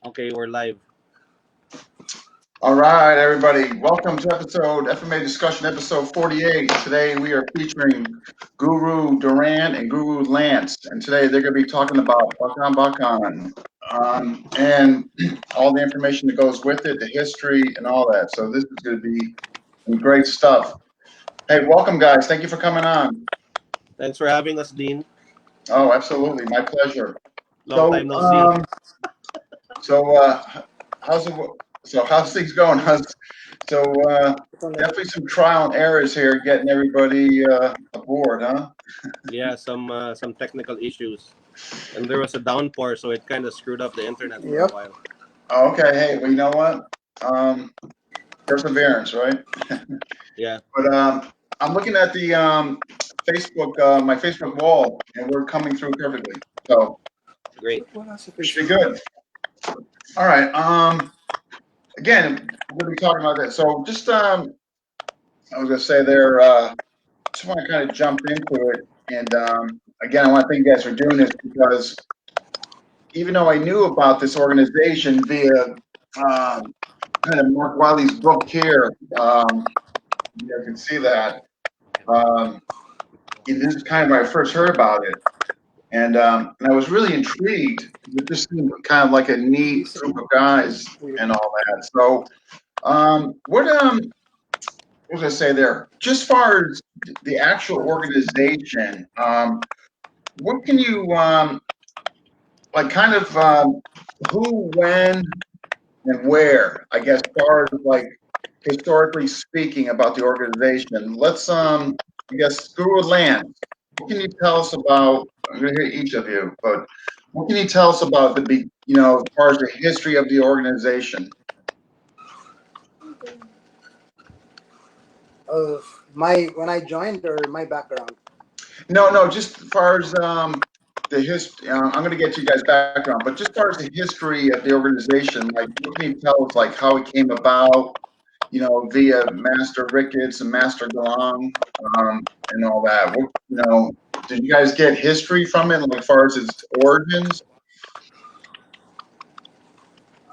Okay, we're live. All right, everybody. Welcome to episode FMA discussion episode 48. Today we are featuring Guru Doran and Guru Lance, and today they're going to be talking about Bakbakan and all the information that goes with it, the history, and all that. So this is going to be some great stuff. Hey, welcome, guys. Thank you for coming on. Thanks for having us, Dean. Oh, absolutely, my pleasure. Long So, time no see. so how's it? So how's things going? Definitely some trial and errors here, getting everybody aboard, huh? Yeah, some technical issues, and there was a downpour, so it kind of screwed up the internet for a Yep. while. Oh, okay. Hey, well, you know what? Um, Perseverance, right? Yeah, But I'm looking at the Facebook, my Facebook wall, and we're coming through perfectly. So great. should be good. All right. Again, we're gonna be talking about that. So just I was gonna say there. Just want to kind of jump into it, and again, I want to thank you guys for doing this because even though I knew about this organization via kind of Mark Wiley's book here, you can see that. Um, this is kind of when I first heard about it, and I was really intrigued. It just seemed kind of like a neat group of guys and all that. So, what was I say there? Just far as the actual organization, what can you like kind of who, when, and where? I guess far as like historically speaking about the organization. Let's I guess Guru Land. What can you tell us about? I'm going to hear each of you, but what can you tell us about as far as the history of the organization? My when I joined or my background. No, just as far as the history. I'm going to get you guys background, but just as far as the history of the organization, like what can you tell us, like how it came about? Via Master Ricketts and Master Galang, and all that. Did you guys get history from it, like as far as its origins?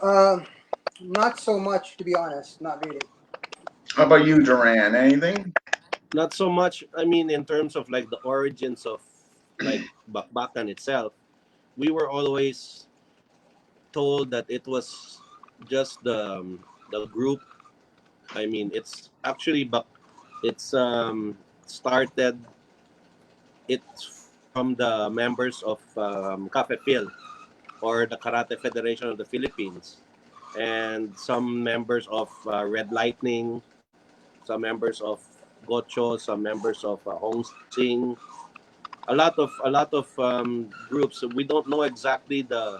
Uh, Not so much, to be honest. Not really. How about you, Duran? Anything? Not so much. I mean, in terms of like the origins of like Bakbakan itself, we were always told that it was just the group. I mean, it's actually it's started. It's from the members of Cafe Phil, or the Karate Federation of the Philippines, and some members of Red Lightning, some members of Gocho, some members of Hong Sing, a lot of groups. We don't know exactly the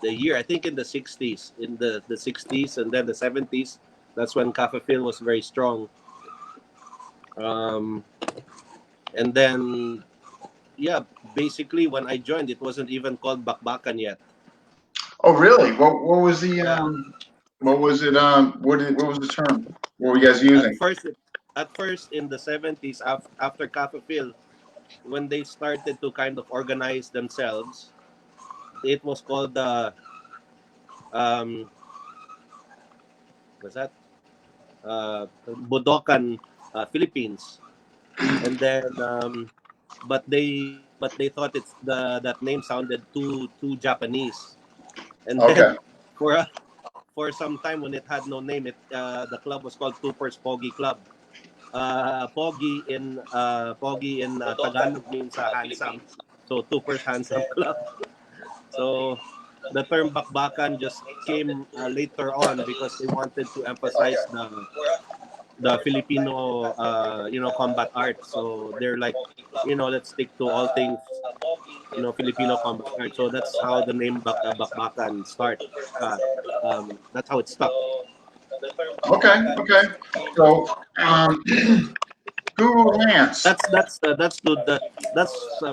year. I think in the 60s, in the 60s, and then the 70s. That's when Cafe Phil was very strong. Um, and then yeah, basically when I joined, it wasn't even called Bakbakan yet. Oh, really? What was the Yeah, what was it what was the term? What were you guys at using? first, at first in the 70s, after Cafe Phil, when they started to kind of organize themselves, it was called the um, what's that? Budokan Philippines, and then but they thought that name sounded too Japanese, and then Okay. for a, for some time when it had no name, the club was called Tupers Pogi Club. Pogi in Tagalog means handsome, so Tupers Handsome Club. So the term bakbakan just came later on because they wanted to emphasize the Filipino combat art. So they're like, let's stick to all things Filipino combat art. So that's how the name bakbakan start. That's how it stuck. Okay. So, Guru Lance. That's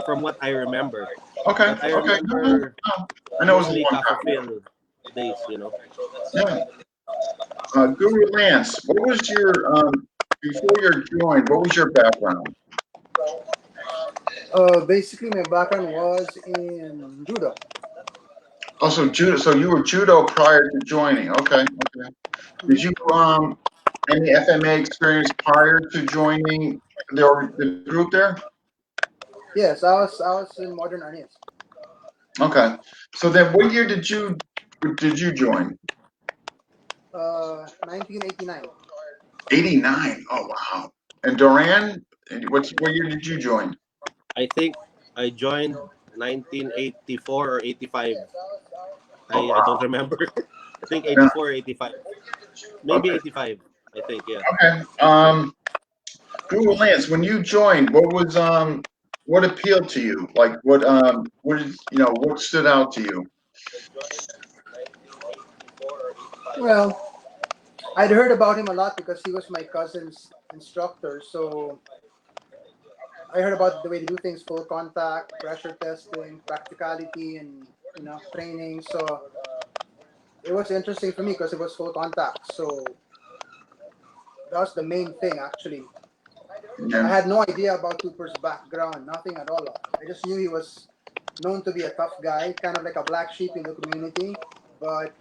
from what I remember. But I Okay. No. remember I know it was a mostly long Cafe time. Phil days. Yeah. Guru Lance, what was your before you joined? What was your background? Basically, my background was in judo. Also, judo. So you were judo prior to joining. Okay. Okay. Did you any FMA experience prior to joining the group there? Yes, I was in modern Arnis. Okay. So then, what year did you join? 1989. 89. Oh wow. And Doran, what year did you join? I think I joined 1984 or 85. Oh I wow. don't remember. I think Yeah. 84 or 85. Maybe Okay. 85. I think, yeah. Okay. Google Lance, when you joined, what appealed to you? Like what is what stood out to you? Well, I'd heard about him a lot because he was my cousin's instructor. So I heard about the way they do things: full contact, pressure testing, practicality, and training. So it was interesting for me because it was full contact. So that was the main thing, actually. I Yeah. had no idea about Cooper's background, nothing at all. I just knew he was known to be a tough guy, kind of like a black sheep in the community, but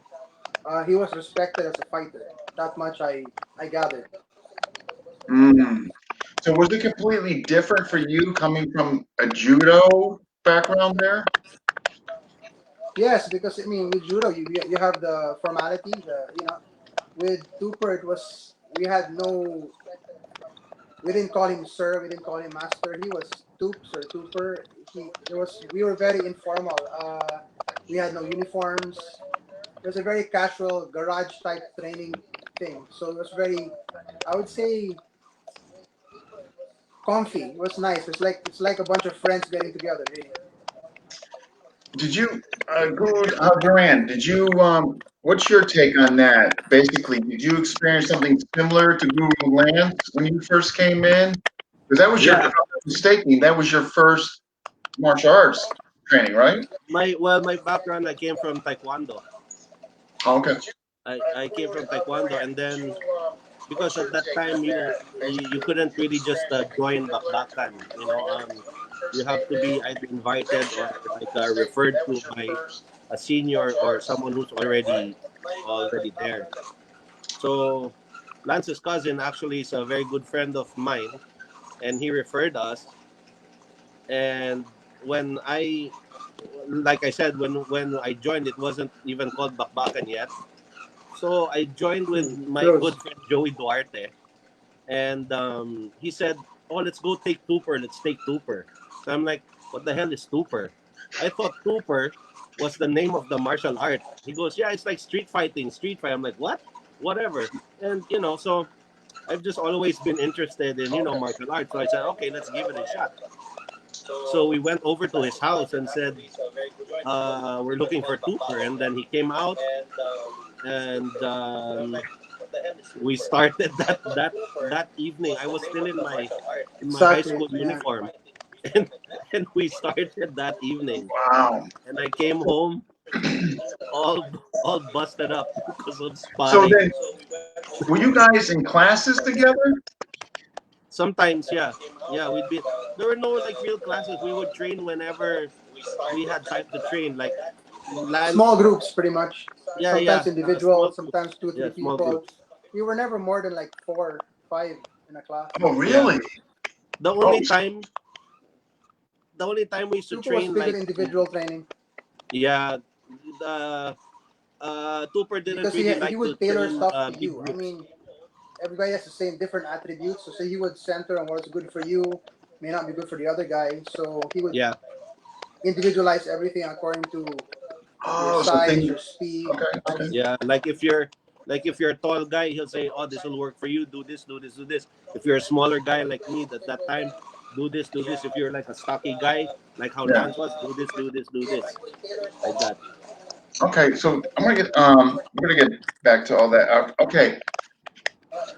he was respected as a fighter. That much I gathered. Mm. So was it completely different for you coming from a judo background there? Yes, because I mean, with judo, you have the formality. With Cooper, it was we didn't call him sir, we didn't call him master. He was Toops or Tooper. We were very informal. We had no uniforms. It was a very casual garage type training thing. So it was very, I would say, comfy. It was nice. It's like a bunch of friends getting together. Really. Did you, Duran, what's your take on that? Basically, did you experience something similar to Guru Lance when you first came in? Because that was if I'm Yeah. not mistaken, that was your first martial arts training, right? My background, I came from Taekwondo. Oh, okay. I came from Taekwondo, and then because at that time you couldn't really just join Bakbakan. You have to be either invited or like referred to by a senior or someone who's already there. So Lance's cousin actually is a very good friend of mine, and he referred us. And when I like I said, when I joined, it wasn't even called Bakbakan yet. So I joined with my Close. good friend Joey Duarte, and he said, "Oh, let's go take Tupper. Let's take Tupper." So I'm like, "What the hell is Tupper?" I thought Tupper was the name of the martial art. He goes, "Yeah, it's like street fighting, street fight." I'm like, "What? Whatever." And so I've just always been interested in martial arts. So I said, "Okay, let's give it a shot." So we went over to his house and said, "We're looking for Tupper," and then he came out and we started that evening. I was still in my high Exactly. school Yeah. uniform, and and we started that evening. Wow. And I came home all all busted up because of So sparring. then, were you guys in classes together? Sometimes, yeah, yeah, we'd be. There were no like real classes. We would train whenever we had time to train. Like Small Lance, groups, pretty much. yeah, Sometimes yeah, small individual, groups. sometimes two, Yeah, three small people. groups. We were never more than like four, five in a class. Oh, Yeah, really? the Oh, only time the only time we used to Tupo was train big on like individual training yeah, the Tupper didn't because really he like to would tailor train stuff to big you. I groups. mean, everybody has the same different attributes. So say he would center on what's good for you, may not be good for the other guy. So he would Yeah, individualize everything according to your oh, so size, things. your speed. Okay, okay. yeah. Like if you're a tall guy, he'll say, "Oh, this will work for you. Do this, do this, do this." If you're a smaller guy like me at that time, do this, do this. If you're like a stocky guy, like how Yeah. Lance was, do this, do this, do this, like that. Okay, so I'm gonna get back to all that. Okay,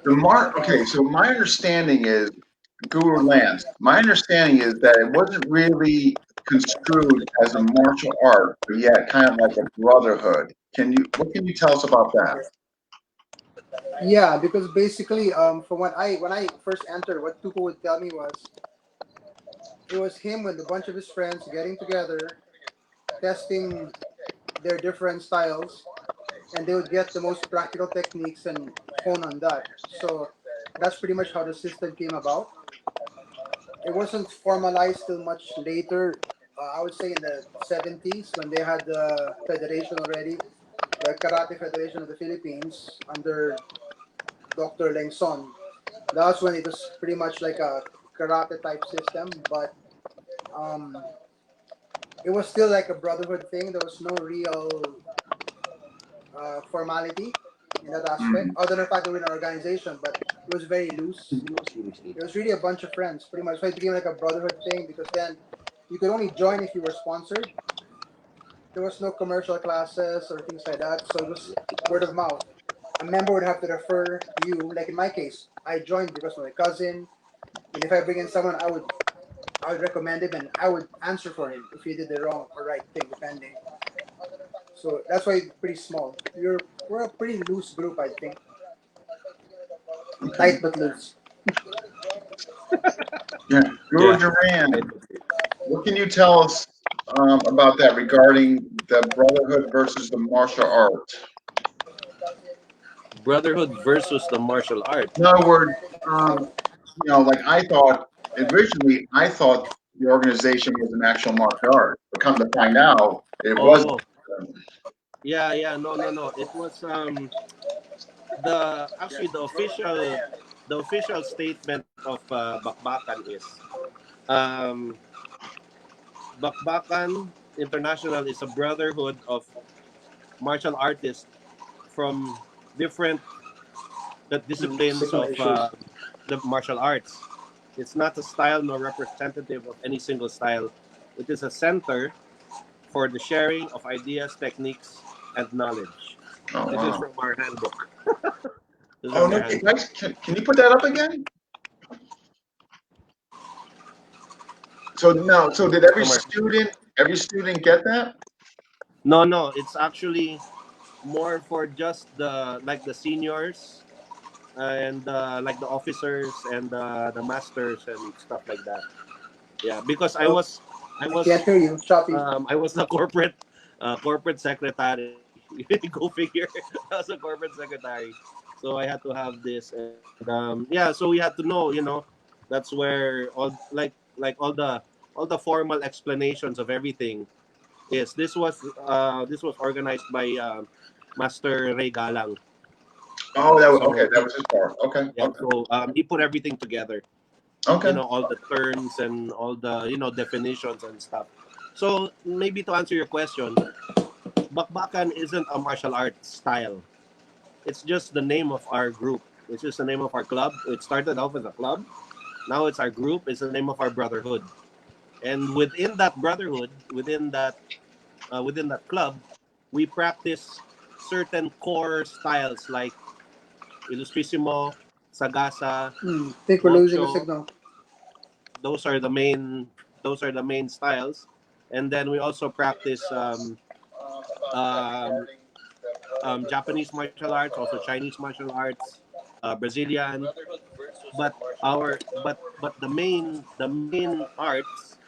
okay, so my understanding is Guru Lance. My understanding is that it wasn't really construed as a martial art, but yet kind of like a brotherhood. What can you tell us about that? Yeah, because basically, from when I first entered, what Tupo would tell me was it was him with a bunch of his friends getting together, testing their different styles, and they would get the most practical techniques and hone on that. So that's pretty much how the system came about. It wasn't formalized till much later. I would say in the 70s when they had the federation already, the Karate Federation of the Philippines under Dr. Lengson. That's when it was pretty much like a karate type system, but um, it was still like a brotherhood thing. There was no real formality in that aspect, Mhm. other than the fact that we're an organization, but it was very loose. It was really a bunch of friends, pretty much. So it became like a brotherhood thing because then you could only join if you were sponsored. There was no commercial classes or things like that, so it was word of mouth. A member would have to refer you, like in my case, I joined because of my cousin, and if I bring in someone, I would recommend him and I would answer for him if he did the wrong or right thing, depending. So that's why it's pretty small. We're a pretty loose group, I think, Okay. tight but loose. Yeah. Guru Yeah. Duran, what can you tell us about that regarding the brotherhood versus the martial art? Brotherhood versus the martial art. In other words, like I thought originally, I thought the organization was an actual martial art, but come to find out, it wasn't. Oh, yeah, yeah. No, no, no. It was the actually the official statement of Bakbakan is um, Bakbakan International is a brotherhood of martial artists from different disciplines Signal of issues. the martial arts. It's not a style nor representative of any single style. It is a center for the sharing of ideas, techniques, and knowledge. Oh This is wow! from our handbook. This is Oh from no, our handbook. guys, can you put that up again? So no, so did From our every student get that? No, no, it's actually more for just the seniors and like the officers and the masters and stuff like that. Yeah, because Oh, I I can't was hear you, Choppy. I was the corporate secretary. Go figure. I was a corporate secretary, so I had to have this, and yeah, so we had to know, that's where all the formal explanations of everything is. This was organized by Master Ray Galang. Oh, okay. So That was his part. Okay, yeah, okay, so he put everything together, okay. all the terms and all the definitions and stuff. So maybe to answer your question, bakbakan isn't a martial arts style. It's just the name of our group. It's just the name of our club. It started off as a club. Now it's our group. It's the name of our brotherhood. And within that brotherhood, within that club, we practice certain core styles like Illustrissimo, Sagasa, Think we're losing a Gocho. signal. Those are the main styles. And then we also practice um, Japanese martial arts, also Chinese martial arts, Brazilian. But the main arts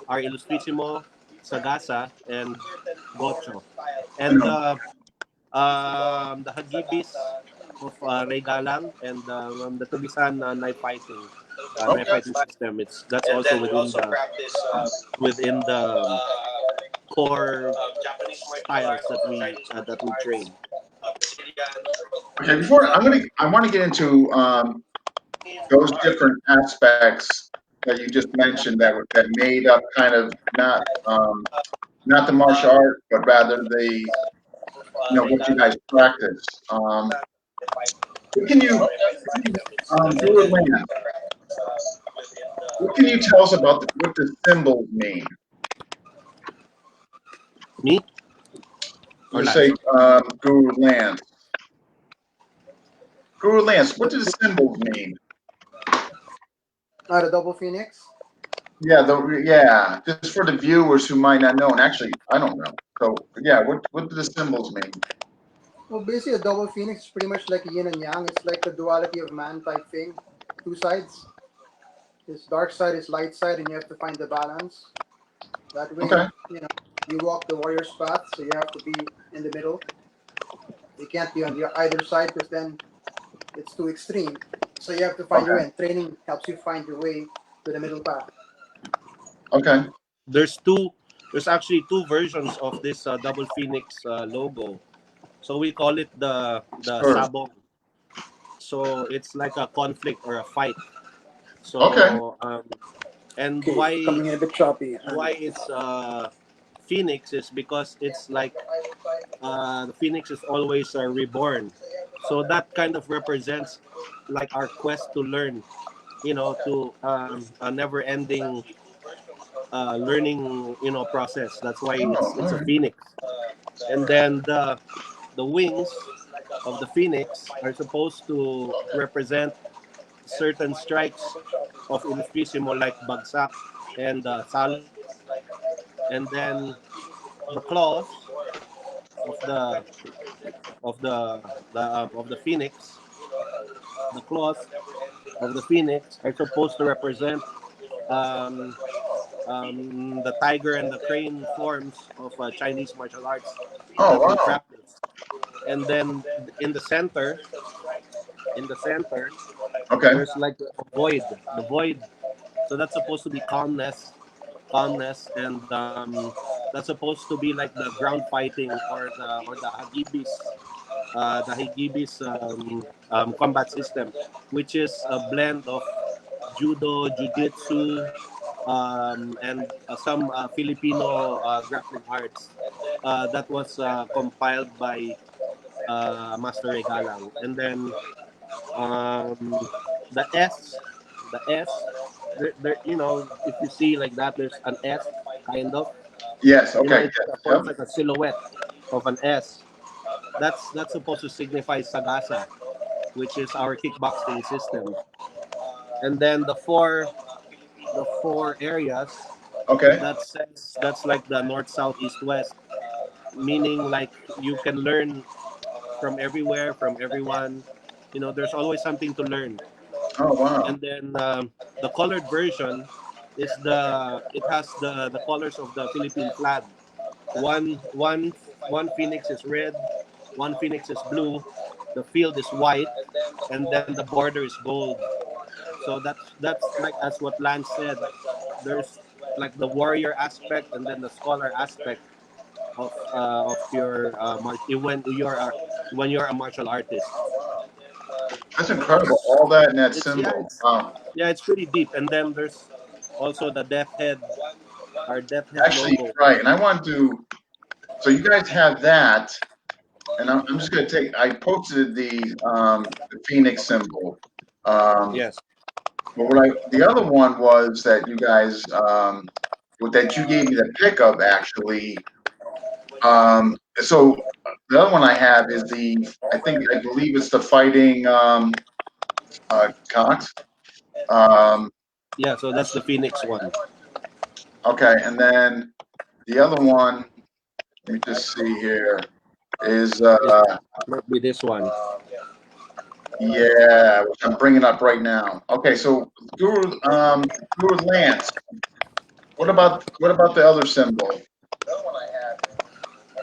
are Illustrissimo, Sagasa, and Gocho. I And know. the Hagibis of Regalang and the Tubisan knife Okay. fighting system. That's also within the core styles that we train. Okay. I want to get into those different aspects that you just mentioned that made up kind of not the martial art, but rather the what you guys practice. What can you do it, Lance? What can you tell us about what the symbols mean? Me or Let's say Lance? Guru Lance. Guru Lance, what do the symbols mean? The double phoenix. Yeah, just for the viewers who might not know, and actually I don't know. So yeah, what do the symbols mean? Well, basically, a double phoenix is pretty much like a yin and yang. It's like the duality of man type thing. Two sides. His dark side is light side, and you have to find the balance. That way, Okay. You walk the warrior's path, so you have to be in the middle. You can't be on the either side because then it's too extreme. So you have to find your way. Okay. And training helps you find your way to the middle path. Okay. There's two. There's actually two versions of this double phoenix logo. So we call it the Sure. sabong. So it's like a conflict or a fight. Okay. So and Okay, coming in a bit choppy. why it's phoenix is because it's like the phoenix is always reborn. So that kind of represents like our quest to learn, to a never-ending learning, process. That's why Oh, it's all a right. phoenix. And then the wings of the phoenix are supposed to represent certain strikes of Ilustrisimo like bagsak and salot. And then the claws of the phoenix, the claws of the phoenix are supposed to represent um, the tiger and the crane forms of Chinese martial arts Oh, that we wow. practice. And then in the center, in the center, Okay. there's like a void, the void. So that's supposed to be calmness, and that's supposed to be like the ground fighting or the Hagibis combat system, which is a blend of judo, jiu-jitsu, and some Filipino grappling arts that was compiled by Master Regalang. And then um, the S, the S, if you see like that, there's an S, kind of. Yes. You know, Okay. it Yes. forms Yep. like a silhouette of an S. That's supposed to signify Sagasa, which is our kickboxing system. And then the four areas Okay. that's like the north, south, east, west, meaning like you can learn from everywhere, from everyone. There's always something to learn. Oh, wow. And then the colored version is it has the colors of the Philippine flag. One phoenix is red, one phoenix is blue, the field is white, and then the border is gold. So that's like as what Lance said. There's like the warrior aspect and then the scholar aspect of your when you're a martial artist. That's So incredible. All that in that it's yeah symbol. it's Wow. yeah it's pretty deep. And then there's also the death head, our death head Actually, logo. right. And I want to. So you guys have that, and I'm just going to take. I posted the Phoenix symbol. Um, Yes. but the other one was that you guys that you gave me the pick of actually. So the other one I have is I believe it's the fighting Cox. Um, Yeah, so that's the Phoenix one. okay, and then the other one. Let me just see here. Is It might be this one. yeah, which I'm bringing up right now. Okay, so Guru Lance. What about the other symbol?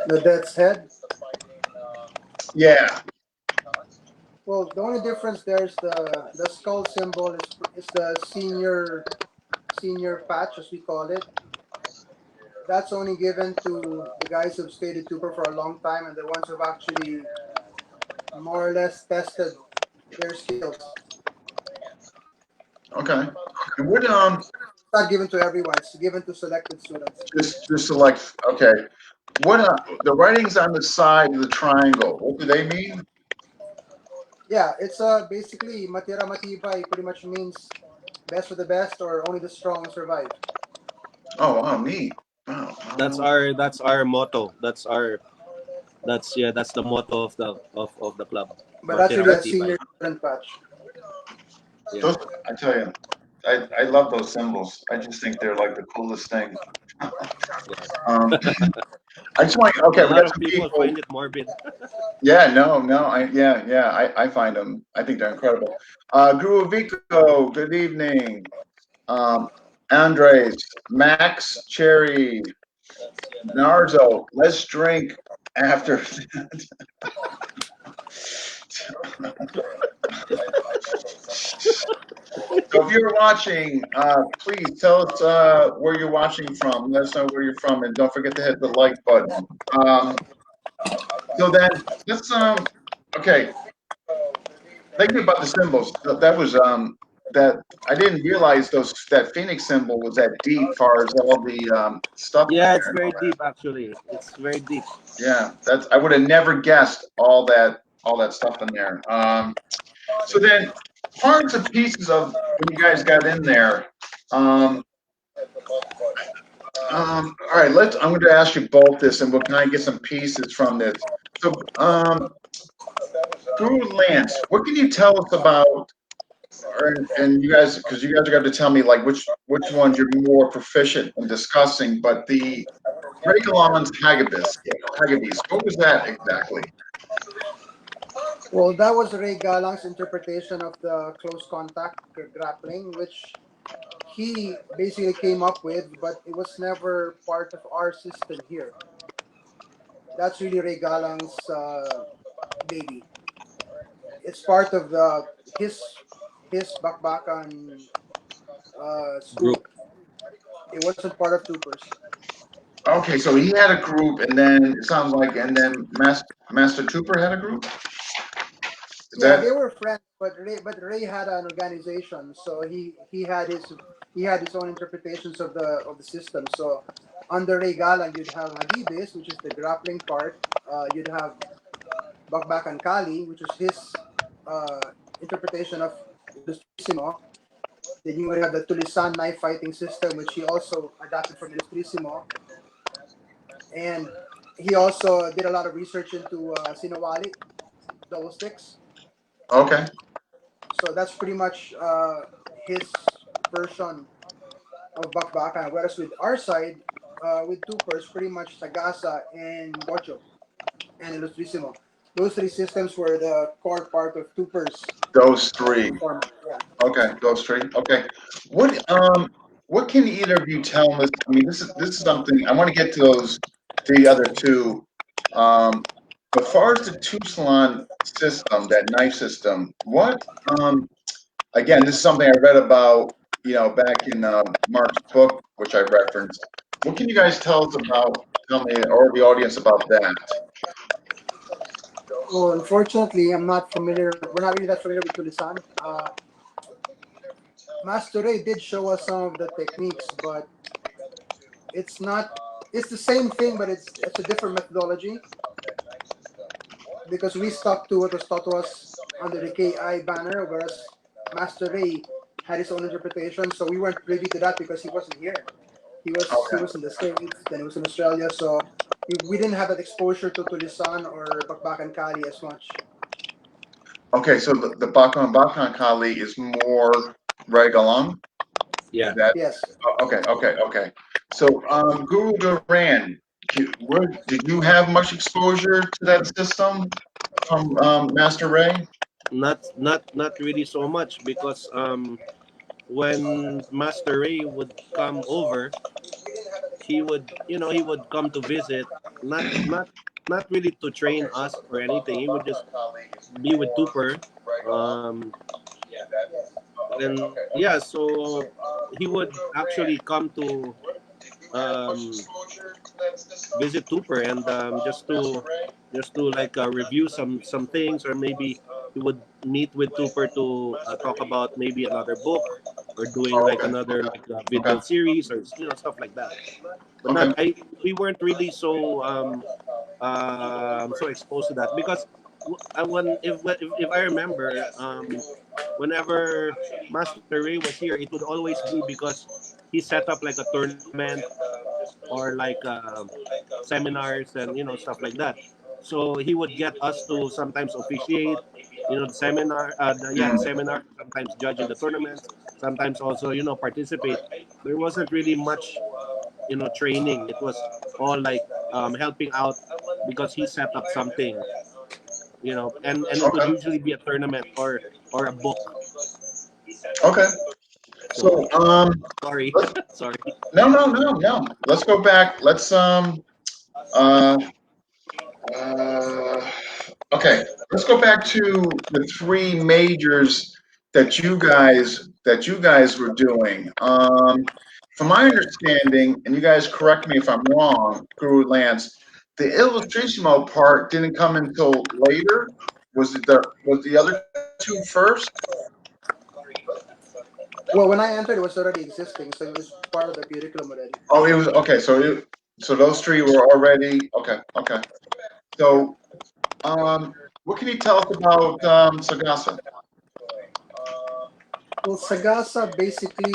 The death's head. Yeah. Well, the only difference there is the skull symbol is the senior patch as we call it. That's only given to the guys who've stayed at Tuber for a long time and the ones who've actually more or less tested their skills. Okay. And what It's not given to everyone. It's given to selected students. just to like okay. What the writings on the side of the triangle? What do they mean? Yeah, it's basically matira matibay pretty much means best for the best or only the strong survive. Oh, wow, neat. Wow. That's our motto. That's the motto of the club. But that's Matira really a Matibay. senior student patch. Yeah. Those, I tell you, I love those symbols. I just think they're like the coolest thing. Yeah. Um, I just want okay. A We lot got of some people people. find it morbid. Yeah, no. I find them. I think they're incredible. Guru Vico, good evening. Um, Andres, Max, Cherry. Narzo, let's drink after. So if you're watching, please tell us where you're watching from. Let us know where you're from, and don't forget to hit the like button. Um, so then let's okay. Thinking about the symbols, that was that I didn't realize that Phoenix symbol was that deep, far as all the stuff in Yeah, there it's and all very that. deep actually. It's very deep. Yeah, that's I would have never guessed all that stuff in there. So then parts and pieces of when you guys got in there. Um, all right, I'm going to ask you both this, and we'll kind of get some pieces from this. So, Guru Lance, what can you tell us about, and you guys, because you guys are going to tell me like which ones you're more proficient in discussing, but the Regalon's Hagibis, what was that exactly? Well, that was Ray Galang's interpretation of the close contact grappling, which he basically came up with, but it was never part of our system here. That's really Ray Galang's baby. It's part of his Bakbakan Group. school. It wasn't part of Troopers. Okay, so he had a group, and then it sounds like, and then Master Trooper had a group. Is Yeah, that they were friends, but Ray had an organization, so he had his own interpretations of the system. So under Ray Galang, you'd have Hagibis, which is the grappling part. You'd have Bakbakan Kali, which was his interpretation of Ilustrisimo. Then you would have the Tulisan knife fighting system, which he also adapted from Ilustrisimo. And he also did a lot of research into Sinawali, double sticks. okay? So that's pretty much his version of Bakbakan. Whereas with our side, with Tupers, pretty much Sagasa and Gocho and Ilustrisimo. Those three systems were the core part of Tupers Those three. format. Yeah. Okay, those three. Okay. What can either of you tell us? I mean, this is something I want to get to the other two. Um, but far as the two salon system, that knife system, what again, this is something I read about, back in Mark's book, which I referenced. What can you guys tell me or the audience about that? Well, unfortunately, I'm not familiar. We're not really that familiar with Tulisan. Master Ray did show us some of the techniques, but it's not. It's the same thing, but it's a different methodology because we stuck to what was taught to us under the KI banner, whereas Master Ray had his own interpretation. So we weren't privy to that because he wasn't here. He Okay. was in the States, then he was in Australia, so we didn't have that exposure to Tulisan or Bakbakan Kali as much. Okay, so the Bakan Kali is more Regalon. Is Yeah. that Yes. okay? So, Guru Doran, did you have much exposure to that system from Master Ray? Not really so much because when Master Ray would come over, he would come to visit, not really to train us or anything. He would just be with Tupper. Um, and yeah, so he would actually come to um, visit Tupper and just to like review some things, or maybe he would meet with Tupper to talk about maybe another book or doing Oh, like okay, another like okay, video series or stuff like that. But not okay, I we weren't really so so exposed to that because I when if I remember whenever Master Ray was here, it would always be because he set up like a tournament or like seminars and stuff like that. So he would get us to sometimes officiate, the seminar, the mm, seminar, sometimes judge in the tournaments, sometimes also participate. There wasn't really much training. It was all like helping out because he set up something, and it would okay, usually be a tournament or a book. okay. So So, sorry, let's sorry. no, no, no, no. Let's go back. Uh, uh, okay. Let's go back to the three majors that you guys were doing. From my understanding, and you guys correct me if I'm wrong, Guru Lance, the Illustrisimo part didn't come until later. Was the other two first? Well, when I entered, it was already existing, so it was part of the curriculum already. Oh, it was okay. So those three were already okay. Okay. So, what can you tell us about Sagasa? Well, Sagasa basically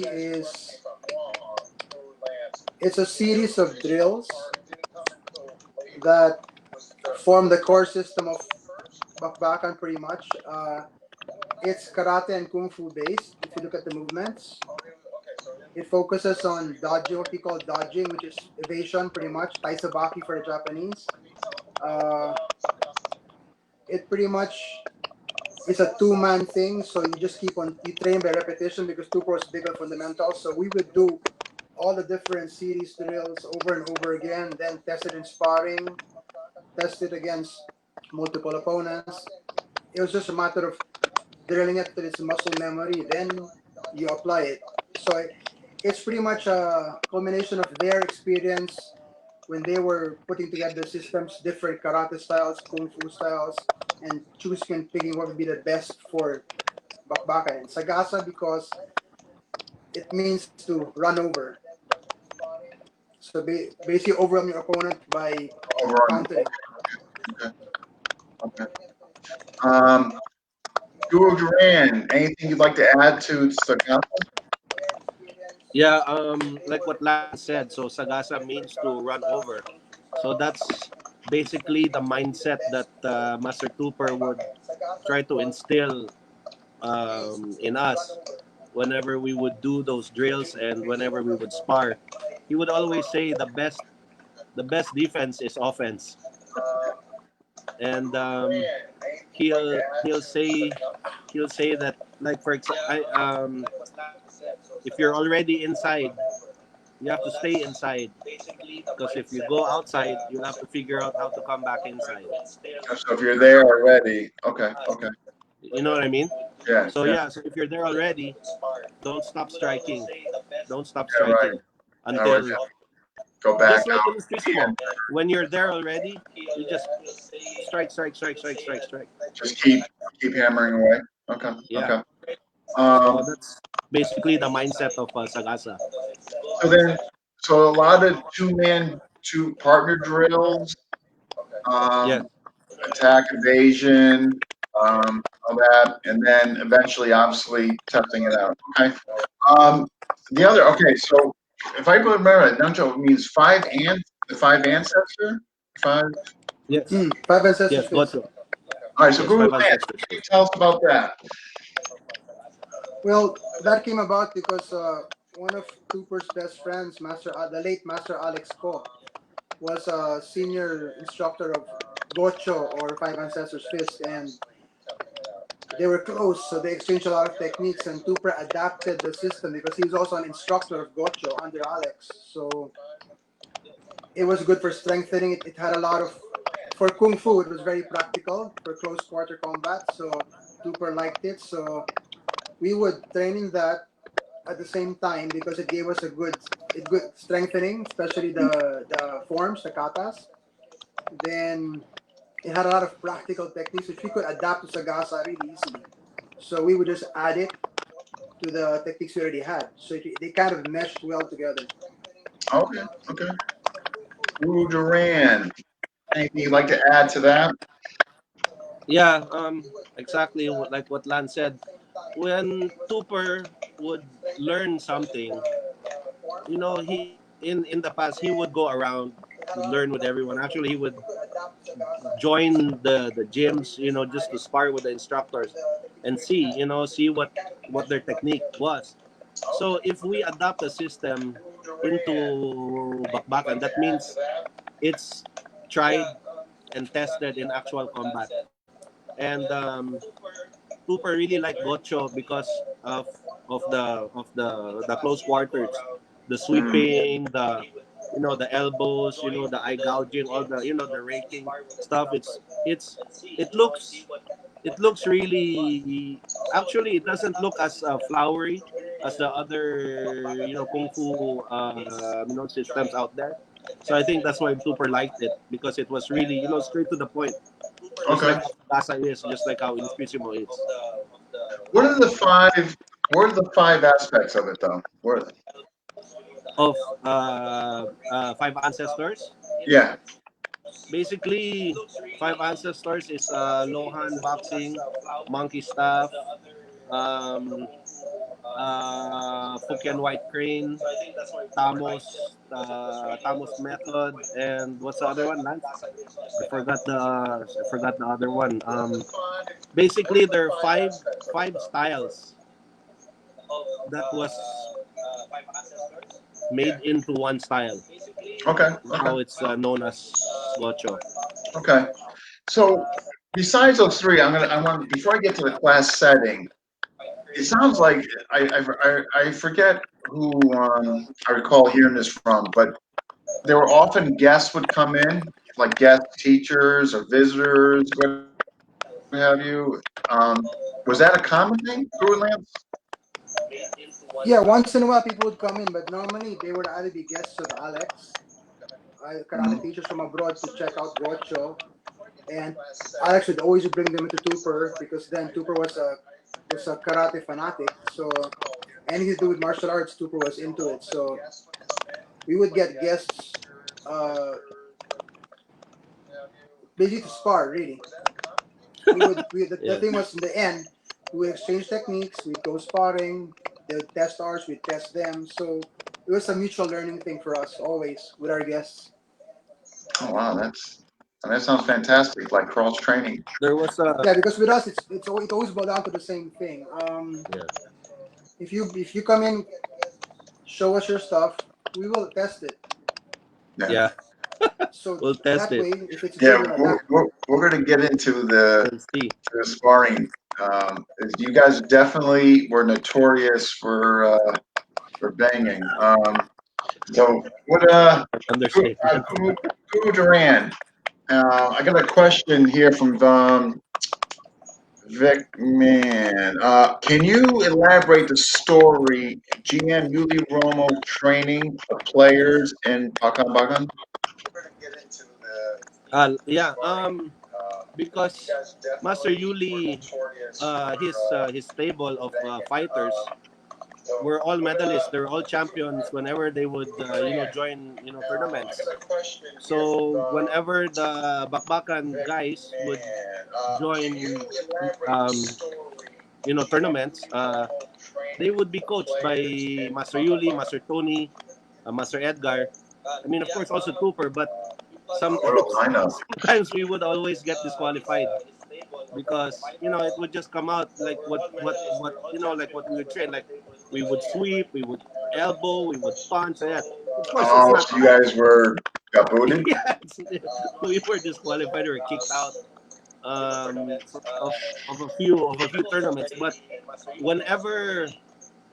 it's a series of drills that form the core system of Bakbakan pretty much. It's karate and kung fu based. If you look at the movements, it focuses on dodging, what we call dodging, which is evasion pretty much. Taisabaki for the Japanese. Uh, it pretty much is a two-man thing, so you train by repetition because two pros big on fundamentals. So we would do all the different series drills over and over again, then test it in sparring, test it against multiple opponents. It was just a matter of drilling it till it's muscle memory, then you apply it. So it's pretty much a combination of their experience when they were putting together the systems, different karate styles, kung fu styles, and choosing and picking what would be the best for bakbakan. And sagasa because it means to run over. So basically overwhelm your opponent by Over on. countering. Okay. Okay. Um, Guru Duran, anything you'd like to add to Sagasa? Yeah, like what Lan said, so Sagasa means to run over. So that's basically the mindset that Master Cooper would try to instill in us whenever we would do those drills and whenever we would spar. He would always say the best defense is offense, and he'll say that, like, for example, if you're already inside, you have to stay inside, because if you go outside, you'll have to figure out how to come back inside. So if you're there already, okay, okay, You know what I mean? yeah, So yeah, yeah, so if you're there already, don't stop striking. Don't stop yeah, right. striking I would until, go back just like out Illustrissimo, and when you're there already, you just strike, strike, strike, strike, strike, strike. just keep hammering away. Okay, Yeah. okay. So Um, that's basically the mindset of Sagasa. so then, so a lot of two partner drills, Yeah. um, attack evasion, all that, and then eventually, obviously, testing it out. Okay. Um, okay, so if I remember it, Nanto means the five ancestor? Five? Yes. Five ancestors Yes. fist. Gotcha. All right, so Yes. Guru Five Lance, ancestors. can you tell us about that? Well, that came about because one of Cooper's best friends, the late Master Alex Ko, was a senior instructor of Gocho or Five Ancestors Fist, and they were close, so they exchanged a lot of techniques. And Cooper adapted the system because he was also an instructor of Gocho under Alex. So it was good for strengthening. It had a lot of, for Kung Fu, it was very practical for close quarter combat. So Cooper liked it. So we would train in that at the same time because it gave us good strengthening, especially the forms, the katas. Then it had a lot of practical techniques which we could adapt to Sagasa really easily. So we would just add it to the techniques we already had. So they kind of meshed well together. Okay, okay. Guru Duran, anything you'd like to add to that? Yeah. Exactly like what Lan said. When Tupper would learn something, he in the past he would go around to learn with everyone. Actually, he would join the gyms, just to spar with the instructors and see what their technique was. So if we adopt a system into bakbakan, that means it's tried and tested in actual combat. And Cooper really liked Gocho because of of the close quarters, the Mm. sweeping, the the elbows, the eye gouging, all the the raking stuff. It looks really, actually it doesn't look as flowery as the other kung fu systems out there. So I think that's why Super liked it, because it was really straight to the point, just Okay. like how Gasa is, just like how Inspissimo is. What are the five? What are the five aspects of it, though? What are they? Of five ancestors. Yeah. Basically, five ancestors is Lohan boxing, monkey staff, um, Fukian white crane, Tamos method, and what's the other one, Lance? I forgot the other one. Basically, there are five styles that was made into one style. Okay. Okay. Now it's known as Gocho. Okay. So besides those three, I want before I get to the class setting. It sounds like I forget who I recall hearing this from, but there were often guests would come in, like guest teachers or visitors, what have you. Was that a common thing, Guru Lance? Yeah, once in a while people would come in, but normally they would either be guests of Alex, karate Mm. teachers from abroad to check out Rocho, and Alex would always bring them into Tupper because then Tupper was a karate fanatic. So anything to do with martial arts, Tupper was into it. So we would get guests, uh, basically to spar. Really, the Yeah. thing was in the end, we would exchange techniques. We'd go sparring. They would test ours. We'd test them. So it was a mutual learning thing for us always with our guests. Oh wow, that sounds fantastic, like cross training. There was a Yeah, because with us, it always boiled down to the same thing. Yeah. If you come in, show us your stuff, we will test it. Yeah, Yeah. So We'll test that it way, if it's yeah. good, we'll We're, adapt. we're, we're going to get into the and see. to the sparring. You guys definitely were notorious for banging. So what? Understatement. Guru Duran. I got a question here from Vic Man. Can you elaborate the story GM Yuli Romo training the players in Bakbakan? Yeah. Because Master Yuli, his stable of fighters were all medalists. They were all champions whenever they would join tournaments. So whenever the Bakbakan guys would join um, tournaments, they would be coached by Master Yuli, Master Tony, Master Edgar. I mean, of course, also Cooper, but What sometimes a lineup. sometimes we would always get disqualified because it would just come out like what like what we would train, like we would sweep, we would elbow, we would punch, and that. Of course, it's Oh, not. so you guys got booted? Yeah, we were disqualified or kicked out of a few tournaments. But whenever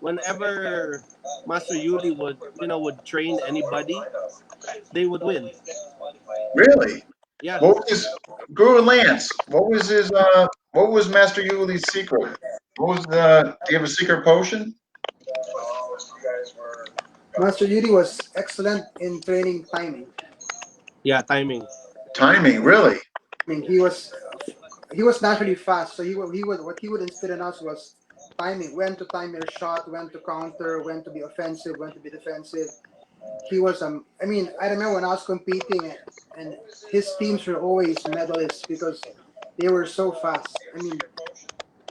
whenever Master Yuli would train anybody, they would win. Really? Yeah. What was his Guru Lance? What was Master Yuli's secret? What was the do you have a secret potion? Master Yuri was excellent in training timing. Yeah, timing. Timing, really? I mean, he was naturally fast, so he would what he would instill in us was timing, when to time your shot, when to counter, when to be offensive, when to be defensive. I mean, I remember when I was competing, and his teams were always medalists because they were so fast. I mean,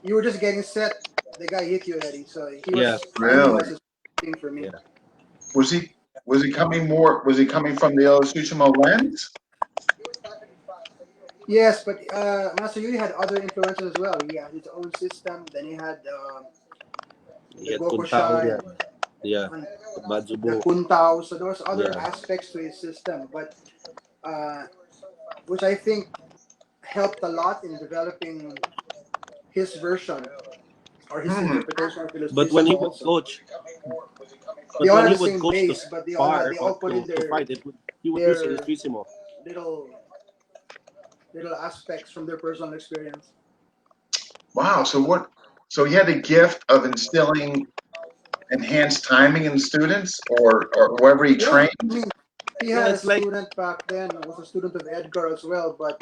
you were just getting set, the guy hit you already. So Yeah. timing Really? was his thing for me. Yeah. Was he was he coming from the El Sushimo lens? Yes, but Master Yuri had other influences as well. He had his own system. Then he had He the had Kuntao. Gokoshai Yeah. Yeah. and The the Bajubo. Kuntao. So there was other Yeah. aspects to his system, but uh, which I think helped a lot in developing his version. or his Hmm. interpretation of But when he Filosofismo would also. coach, They but all when had he the would same coach to base, but spar they or all put in to fight, he would use their Illustrissimo. little little aspects from their personal experience. Wow. So he had the gift of instilling enhanced timing in students, or whoever he Yeah, trained. I mean, he Yeah, had a it's like student back then, was a student of Edgar as well, but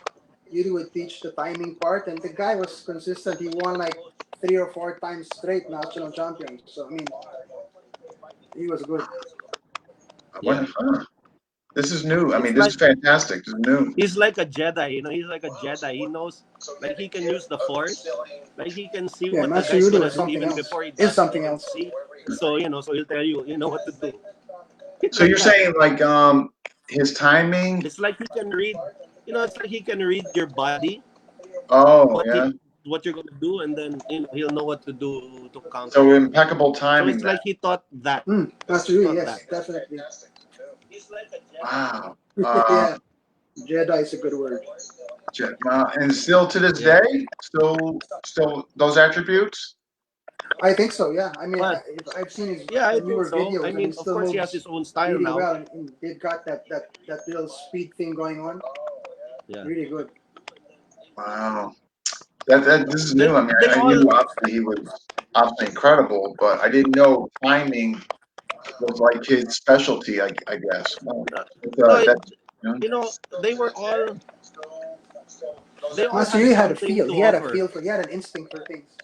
Yuri would teach the timing part, and the guy was consistent. He won like 3 or 4 times straight national champions. So I mean, he was good. yeah, This is new. I it's mean, this like is fantastic. This is new. he's like a Jedi. He's like a Jedi. He knows, like he can use the Force. Like he can see Yeah, what the Master guy's Yuri gonna was do something even else. before he Is does it. He something can else. see. So so he'll tell you, what to do. It's So like you're that. saying like his timing? It's like he can read. It's like he can read your body, Oh what he yeah. what you're gonna do, and then he'll know what to do to counter So it. impeccable So timing it's then. like he thought that. Master He Yuri, thought yes, that. definitely. Wow. Yeah, Jedi is a good word. And still to this Yeah. day, still those attributes. I think so. Yeah, I mean, But I've seen his yeah, I the think newer so. I videos, and he mean, of still course, he has his moves own style really now. well, and they've got that little speed thing going on. Yeah. Really good. Wow. That this is new. I mean, They I knew all obviously he was obviously incredible, but I didn't know timing was like his specialty. I guess. Well, no, no, that's you know, they were all they all Master had Yuri had a something feel. to He had a offer. feel for. He had an instinct for things.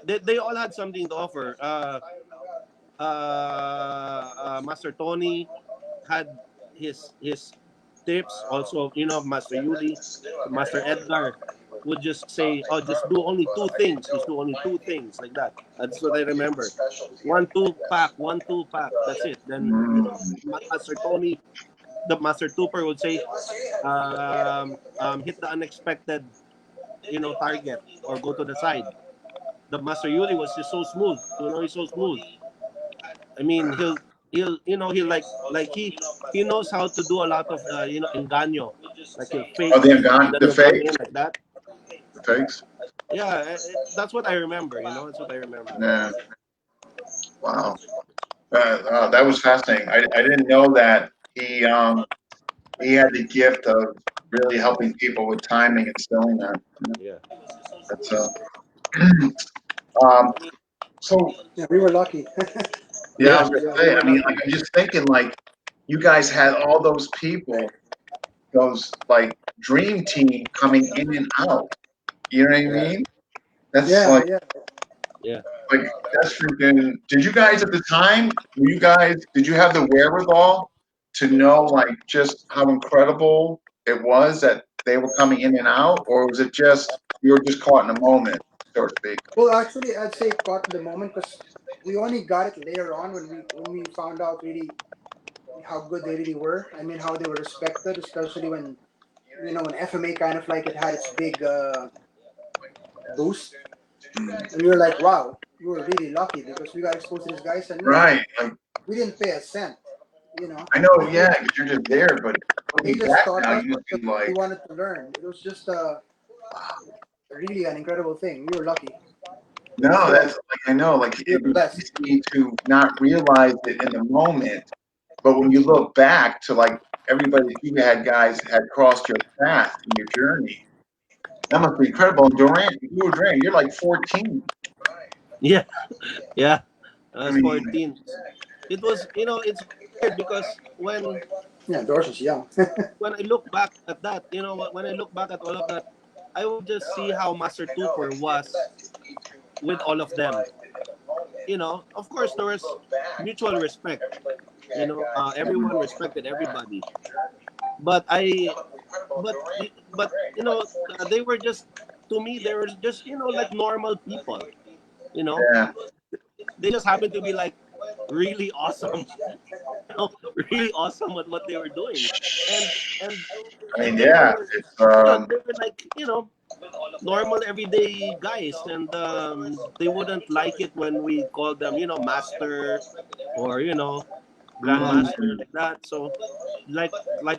They all had something to offer. Master Tony had his tips. Also, Master Yuli, Master Edgar would just say, "Oh, just do only two things. Just do only two things like that." That's what I remember. 1-2 pack, 1-2 pack. That's it. Then mm, Master Tony, the Master Trooper would say, hit the unexpected, target or go to the side. The Master Yuli was just so smooth. He's so smooth. I mean, he knows how to do a lot of engaño, like he'll fake and then the he'll come fakes, in like that. the fakes. Yeah, that's what I remember. That's what I remember. Yeah. Wow. That was fascinating. I didn't know that he had the gift of really helping people with timing and selling that. Yeah, That's um. So Yeah, we were lucky. yeah, I yeah, was gonna we say. were I mean, lucky. like, I'm just thinking, like, you guys had all those people, those like dream team coming in and out. You know what I Yeah, mean? That's Yeah, like, yeah. yeah. that's freaking. Did you guys at the time? Did you have the wherewithal to know like just how incredible it was that they were coming in and out, or was it just you were just caught in a moment, so to speak? Well, actually, I'd say caught in the moment because we only got it later on when we found out really how good they really were. I mean, how they were respected, especially when FMA kind of like it had its big boost, and we were like, wow, we were really lucky because we got exposed to these guys, and Right. Like, we didn't pay a cent. You know, I know, they yeah, because you're just there, but they looking just back taught now, us you must be because they like, wanted to learn. It was just really an incredible thing. We were lucky. no, Still, that's like I know, like we were it was blessed. easy to not realize it in the moment, but when you look back to like everybody that you had guys had crossed your path in your journey, that must be incredible. And Duran, you're like 14. Yeah, yeah. I I was mean, 14. It was, it's weird because Yeah, Doris was young. when I look back at that, when I look back at all of that, I would just see how Master Tupper was with all of them. Of course, there was mutual respect. Everyone respected everybody. But but, they were just, to me, they were just, like normal people. You know, yeah, they just happened to be like really awesome, really awesome at what they were doing, and and I mean, they yeah, were, it's they were like, normal everyday guys, and they wouldn't like it when we called them, master, or grandmaster mm, like that. So like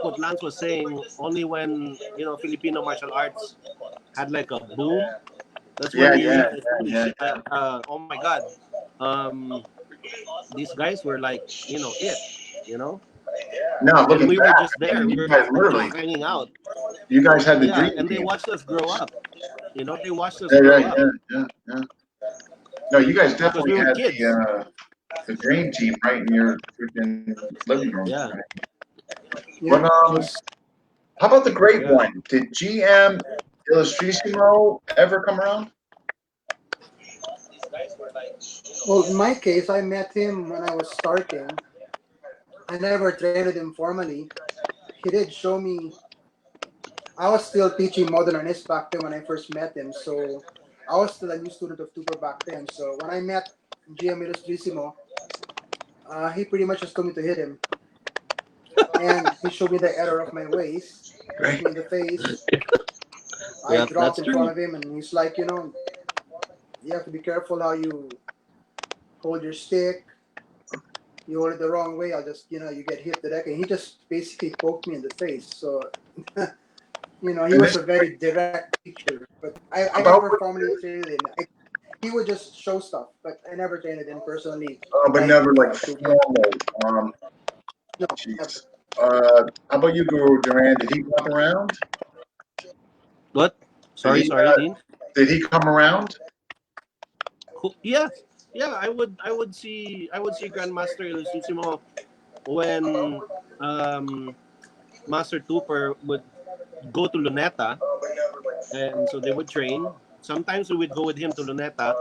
what Lance was saying, only when Filipino martial arts had like a boom, That's when Yeah, we yeah, realized, holy yeah, shit, yeah. oh my god, um, these guys were like, you know, Now and looking we were back, just I there. mean, We you were guys just, literally, hanging out. you guys had the Yeah, dream and they team. watched us grow up. They watched us Yeah, grow yeah, up yeah, yeah, yeah. No, you guys because definitely we were had kids. the dream team right in your freaking living room. Yeah, Right? Yeah, But it was. how about the great yeah. one? Did GM Illustrissimo ever come around? Well, in my case, I met him when I was starting. I never trained with him formally. He did show me. I was still teaching modern artist back then when I first met him, so I was still a new student of Tuber back then. So when I met GM Illustrissimo, he pretty much just told me to hit him, and he showed me the error of my ways, hit Great. me in the face. I Yeah, dropped that's in front true. of him, and he's like, you have to be careful how you hold your stick. You hold it the wrong way, I'll just, you get hit the deck. And he just basically poked me in the face. So, he And was this a very direct teacher. But I about, never formally trained him. He would just show stuff, but I never trained him personally, but like never like Tuber. formal. No, never. Jeez. How about you, Guru Duran? Did he come around? What? Did Sorry, he sorry, Dean. did he come around? Yeah, yeah. I would see Grandmaster Illustrissimo when um, Master Tupper would go to Luneta, and so they would train. Sometimes we would go with him to Luneta,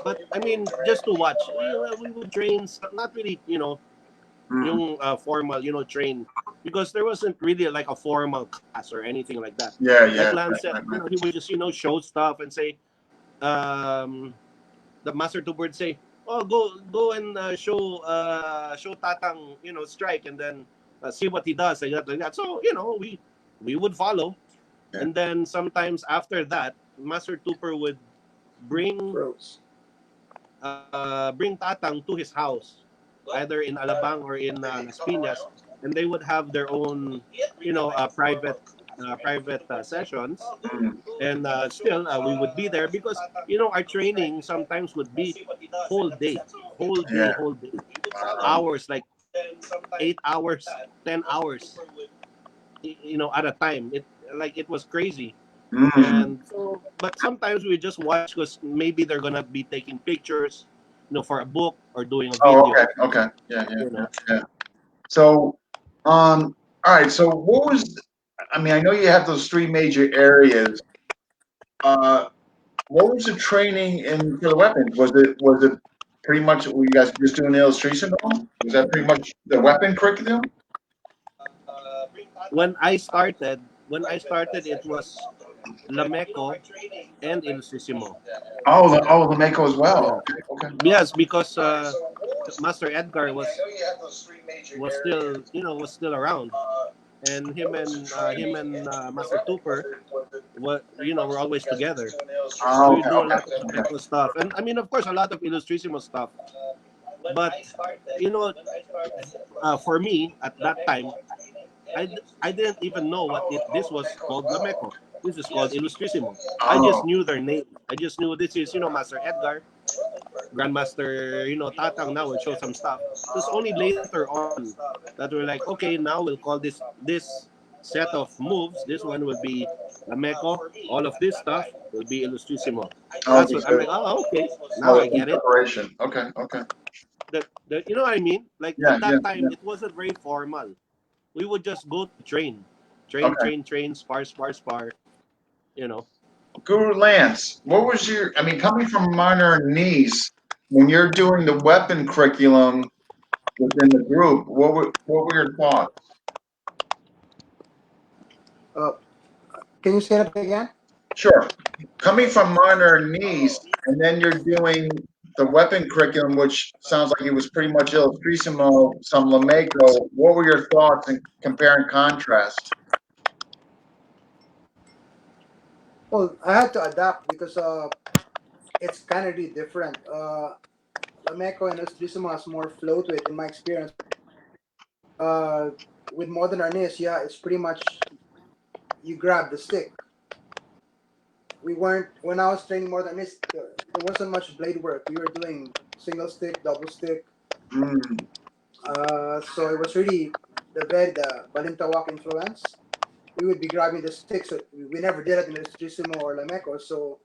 but I mean, just to watch. We would train, not really, Mm. yung formal, train, because there wasn't really like a formal class or anything like that. Yeah, Like yeah, Lance right, said, right, right. he would just show stuff and say, um, the master two would say, "Oh, go and show Tatang, strike, and then see what he does like that, like that." So we would follow, Yeah. and then sometimes after that, Master Tupper would bring Froze. bring Tatang to his house, either in Alabang or in Las Piñas, and they would have their own, private sessions, Mm. and still we would be there because our training sometimes would be whole day, Yeah. whole day, Wow. hours, like 8 hours, 10 hours, at a time. It was crazy. Mm. And so, but sometimes we just watch because maybe they're gonna be taking pictures, for a book or doing a Oh, video. okay, okay. Yeah, yeah, You yeah, know, yeah. So, all right. So, what was? I mean, I know you have those three major areas. Uh, what was the training in for the weapons? Was it pretty much what you guys just doing the illustration on? Was that pretty much the weapon curriculum? when I started, it was Lameco and Illustrissimo. The Mako as well. Yeah. Okay, okay. Yes, because Master Edgar was still around, and him and Master Tupper, were always together. So Oh, we okay, do a okay, lot of okay. Lameco stuff, and I mean, of course, a lot of Illustrissimo stuff. But you know, for me at that time, I didn't even know this was called Lameco. This is called Illustrissimo. I just Oh, knew their name. I just knew this is Master Edgar, Grandmaster, Tatang now will show some stuff. It was only later on that we're like, okay, now we'll call this set of moves. This one will be Lameco. All of this stuff will be Illustrissimo. That's okay. what I'm So, like. Oh, okay. Now oh, I in get it. preparation. Okay, okay. You know what I mean? Like Yeah, at yeah, that time, yeah. it wasn't very formal. We would just go to Okay. train, spar, spar, spar. You know. Guru Lance, what was your? I mean, coming from minor niece, when you're doing the weapon curriculum within the group, what were your thoughts? Uh, can you say that again? Sure. Coming from minor niece, and then you're doing the weapon curriculum, which sounds like it was pretty much Il Prissimo, some Lamego. What were your thoughts and compare and contrast? Well, I had to adapt because it's kind of really different. Lameco and Illustrissimo has more flow to it in my experience. Uh, with modern artists, yeah, it's pretty much you grab the stick. we weren't when I was training more than this. There wasn't much blade work. We were doing single stick, double stick. Mm, So it was really the Balintawak influence. We would be grabbing the sticks. So we never did it in the Strisumo or Lameco. So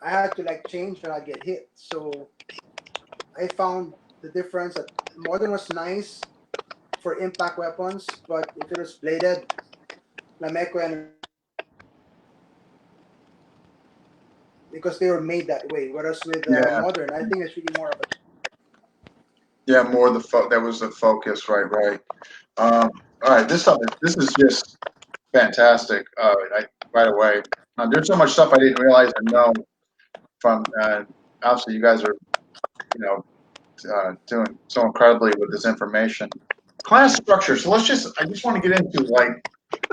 I had to like change when I get hit. So I found the difference that modern was nice for impact weapons, but if it was bladed, Lameco and because they were made that way. Whereas with yeah, modern, I think it's really more of a yeah, more that was the focus, right, right. Um, all right, this is just fantastic. By the way, there's so much stuff I didn't realize and know from. Obviously, you guys are, you know, doing so incredibly with this information. Class structure. So I just want to get into like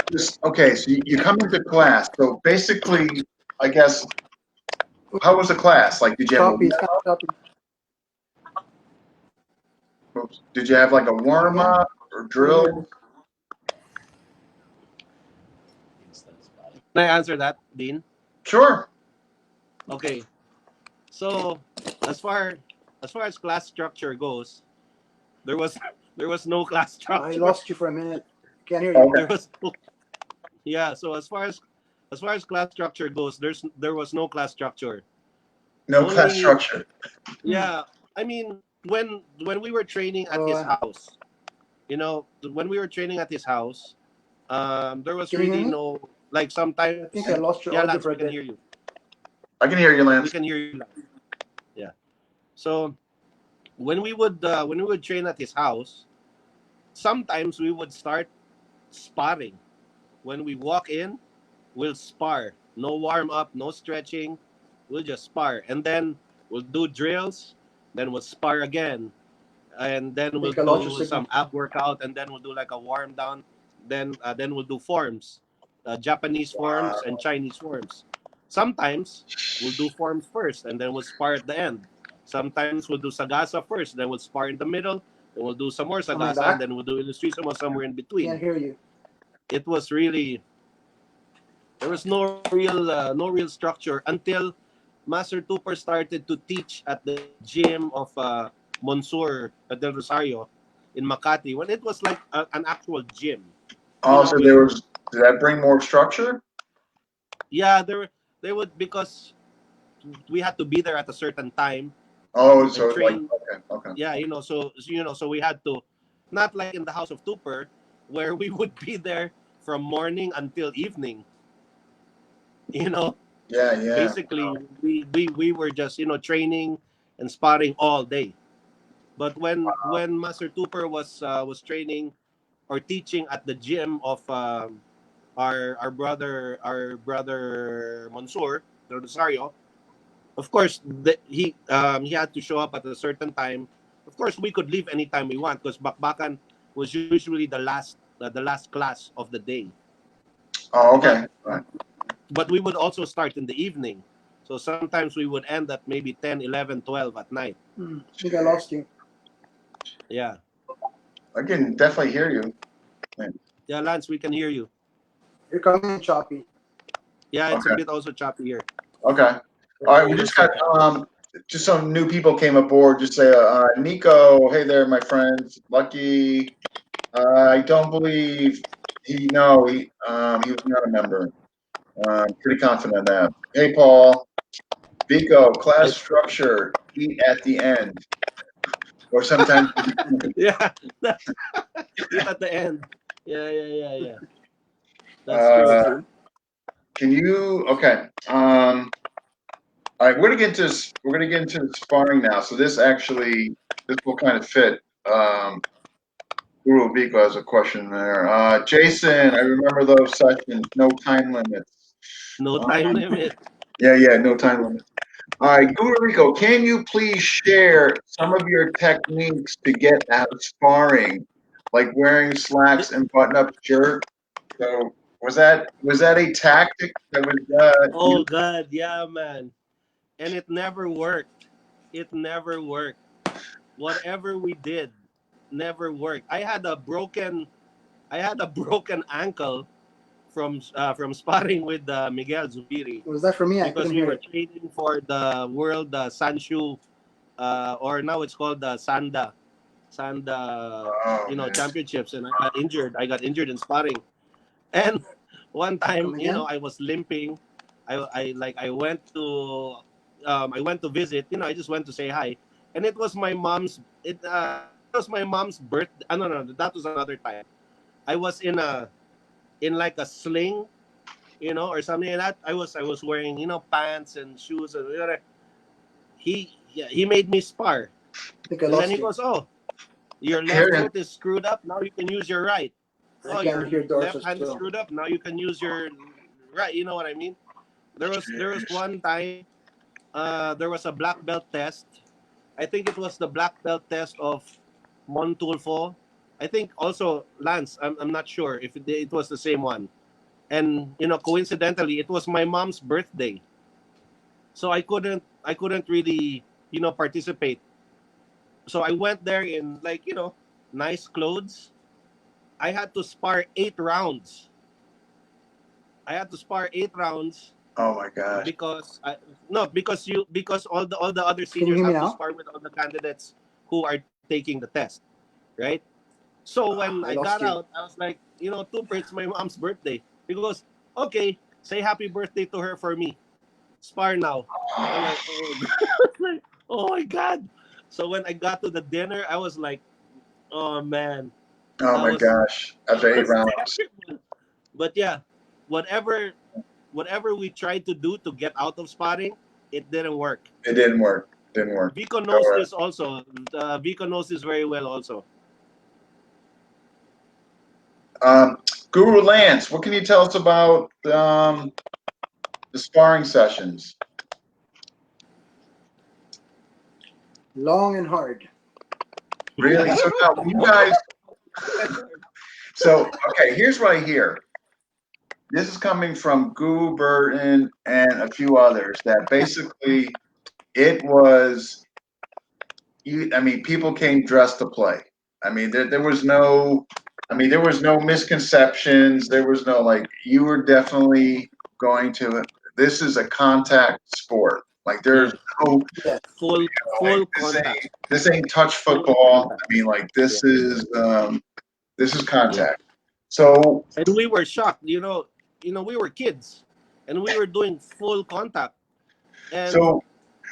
this. Okay, so you come into class. So basically, I guess, how was the class? Like, did you have a choppy. It's kind of choppy. did you have like a Come warm again? up or Couldn't hear you. drill? Can I answer that, Dean? Sure. Okay. So as far as class structure goes, there was there was no class I structure. lost you for a minute. Can't hear you. Okay. There was no, yeah. So as far as class structure goes, there was no class structure. No class Only structure. Hmm. yeah. I mean, when we were training at his Ano? house, when we were training at his house, there was Can you hear really me? no like I sometimes. think I lost your Yeah, audio Lance, for we a can bit. hear you. I can hear you, We Lance. can hear you, Lance. Yeah. So when we would train at his house, sometimes we would start sparring. When we walk in, we'll spar. No warm up, no stretching. We'll just spar, and then we'll do drills. Then we'll spar again, and I then we'll think I lost your do signal. some ab workout, and then we'll do like a warm down. Then we'll do forms, Japanese forms and Chinese forms. Sometimes we'll do forms first, and then we'll spar at the end. Sometimes we'll do sagasa first, then we'll spar in the middle, then we'll do some more Am I sagasa, and back? then we'll do illustration somewhere in between. Can't hear you. It was really there was no real structure until Master Tupper started to teach at the gym of Monsur del Rosario in Makati when it was like an actual gym. You know, Also, did that bring more structure? yeah, there would because we had to be there at a certain time Oh, and so like, train. okay, okay. Yeah, so we had to not like in the house of Tupper where we would be there from morning until evening. You know, Yeah, yeah. basically we were just training and sparring all day. But when Master Tupper was training or teaching at the gym of our brother Monsur del Rosario, of course he had to show up at a certain time. Of course, we could leave anytime we want because Bakbakan was usually the last class of the day. Oh, But okay. All right. we would also start in the evening. So sometimes we would end at maybe 10, 11, 12 at night. I think I lost you. Yeah. I can definitely hear you. Yeah, Lance, we can hear you. You're coming in choppy. Yeah, it's a Okay, bit also choppy here. okay. But All right, we Little just got choppy. just some new people came aboard. Just say, Nico, hey there, my friends. Lucky, I don't believe he was not a member. Pretty confident on that. Hey, Paul, Vico, class I, structure, eat at the end, or sometimes. yeah. Eat at the end. Yeah. That's true. Uh, can you? Okay. All right, we're gonna get into the sparring now. So this will kind of fit. Guru Vico has a question there. Jason, I remember those sessions. No time limits. No Um, time limit. yeah, no time limits. All right, Guru Rico, can you please share some of your techniques to get out of sparring, like wearing slacks and button-up shirt? So was that a tactic that was Oh used? God, yeah, man. And it never worked. It never worked. Whatever we did never worked. I had a broken ankle from sparring with Miguel Zubiri Was that for me? I because couldn't we hear were it. training for the World Sanshu, or now it's called the Sanda, Oh man. championships, and I got injured. I got injured in sparring, and one time, Come again? I was limping. I went to visit. I just went to say hi, and it was my mom's. It was my mom's birthday. No, that was another time. I was in like a sling, or something like that. I was wearing pants and shoes, and he made me spar, I think I and then lost he you. goes, "Oh, your left Here, foot is screwed up. Now you can use your right. I Oh, can't your hear Doris left as hand is well. screwed up. Now you can use your right." You know what I mean? There was jeez. one time. There was a black belt test. I think it was the black belt test of Montulfo. I think also Lance. I'm not sure if it was the same one. And coincidentally, it was my mom's birthday, so I couldn't really participate. So I went there in, like, nice clothes. I had to spar 8 rounds. I had to spar 8 rounds Oh my gosh. because no, because all the other Can you seniors hear me have to now? spar with all the candidates who are taking the test, right? So when I I got lost you. out, I was like, Tupper, it's my mom's birthday. He goes, okay, say happy birthday to her for me. Spar now. I'm like, oh, God. Oh my god. So when I got to the dinner, I was like, oh man, Oh that my was gosh. that After eight was rounds, terrible. But yeah, whatever whatever we tried to do to get out of spotting, it didn't work. it didn't work. Didn't work. Vico All knows right. this also. Vico knows this very well also. Um, Guru Lance, what can you tell us about the sparring sessions? Long and hard. Really? So now, when you guys, so okay, here's what I hear. This is coming from Guru Burton and a few others that basically it was I mean, people came dressed to play. I mean, there was no, I mean, there was no misconceptions. There was no like, you were definitely going to. This is a contact sport. Like, there's Yeah, no, Yes. full like full contact. this ain't touch Full football. contact. I mean, like Yeah, this is yeah. contact. So And we were shocked. We were kids, and we were doing full contact. And so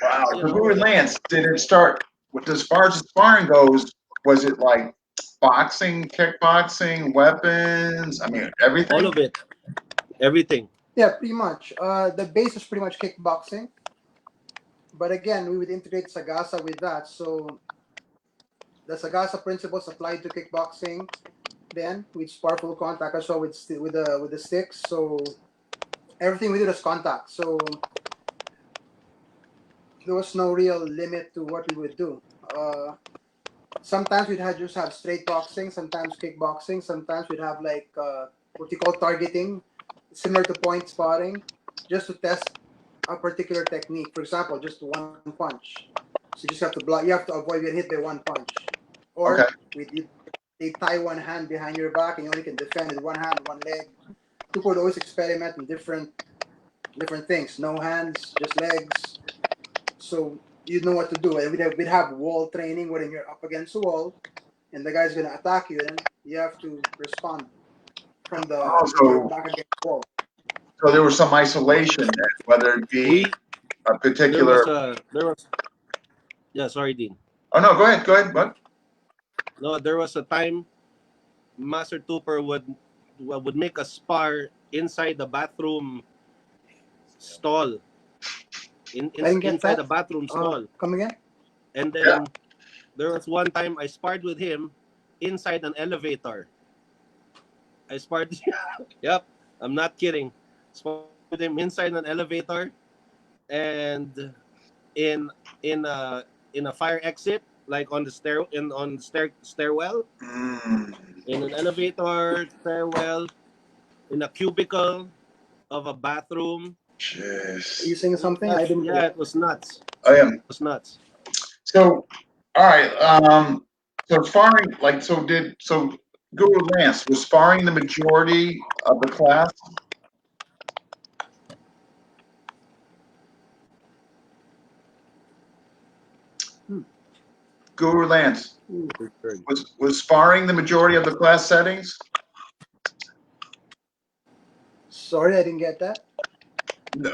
wow. you So know, Guru Lance, did it start? As far as sparring goes, was it like boxing, kickboxing, weapons? I mean, all everything. of it, everything. Yeah, pretty much. The base is pretty much kickboxing, but again, we would integrate Sagasa with that. So the Sagasa principles applied to kickboxing. Then with spar full contact as well with the sticks. So everything we did was contact. So there was no real limit to what we would do. Sometimes we'd just have straight boxing, sometimes kickboxing, sometimes we'd have like what you call targeting, similar to point spotting, just to test a particular technique. For example, just one punch. So you just have to block. You have to avoid getting hit by one punch, or Okay. they tie one hand behind your back and you only can defend with one hand, one leg. People would always experiment in different things. No hands, just legs. So you know what to do. And we'd have wall training wherein you're up against the wall and the guy's gonna attack you, and you have to respond Oh, from your so back against the wall. there was some isolation then, whether it be We a there particular. was a there was Yeah, sorry, Dean. Oh no, go ahead, go ahead. What? No, there was a time Master Tupper would make a spar inside the bathroom stall, I didn't get inside the that. bathroom stall. Come again? And Yeah. then there was one time I sparred with him inside an elevator. I sparred. Yep, I'm not kidding. Sparred with him inside an elevator, and in in a in a fire exit, like on the stairwell, Mm, in an elevator stairwell, in a cubicle of a bathroom. Are you jeez. saying something? I didn't get Yeah, it. it was nuts. I am. It was nuts. So, all right. So sparring, like, so Guru Lance, was sparring the majority of the class? Guru Lance, was sparring the majority of the class settings? Sorry, I didn't get that.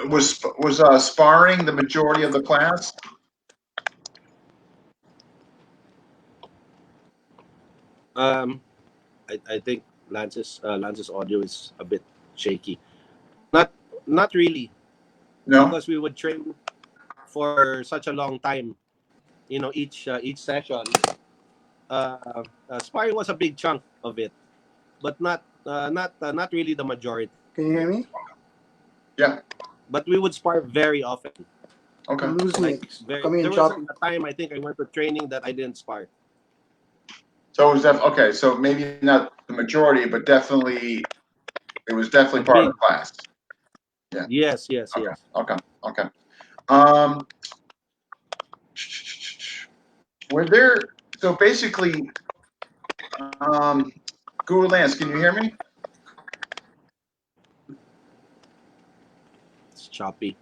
Was sparring the majority of the class? I think Lance's audio is a bit shaky. Not not really, No. because we would train for such a long time. Each session, sparring was a big chunk of it, but not really the majority. Can you hear me? Yeah. But we would spar very often. Okay. You lose me. Like It's coming in there was choppy. a time I think I went to training that I didn't spar. So it was okay. So maybe not the majority, but definitely it was definitely A part of big the class. Yeah. Yes, yes, Okay. yes. Okay. Okay. Were there? So basically, Guru Lance, can you hear me? It's choppy.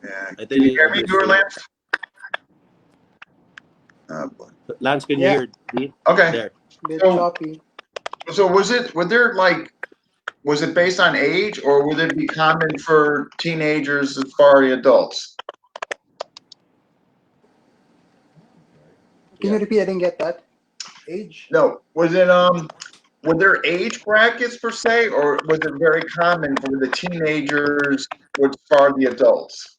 Yeah. I Can think you it's hear me, Guru overstayed. Lance? Oh boy. Lance, can you Yeah. hear me? Okay. There. Bit So- choppy. So was it based on age, or would it be common for teenagers as far as adults? Can you repeat? I didn't get that. Age? No. Was it were there age brackets per se, or was it very common for the teenagers as far as the adults?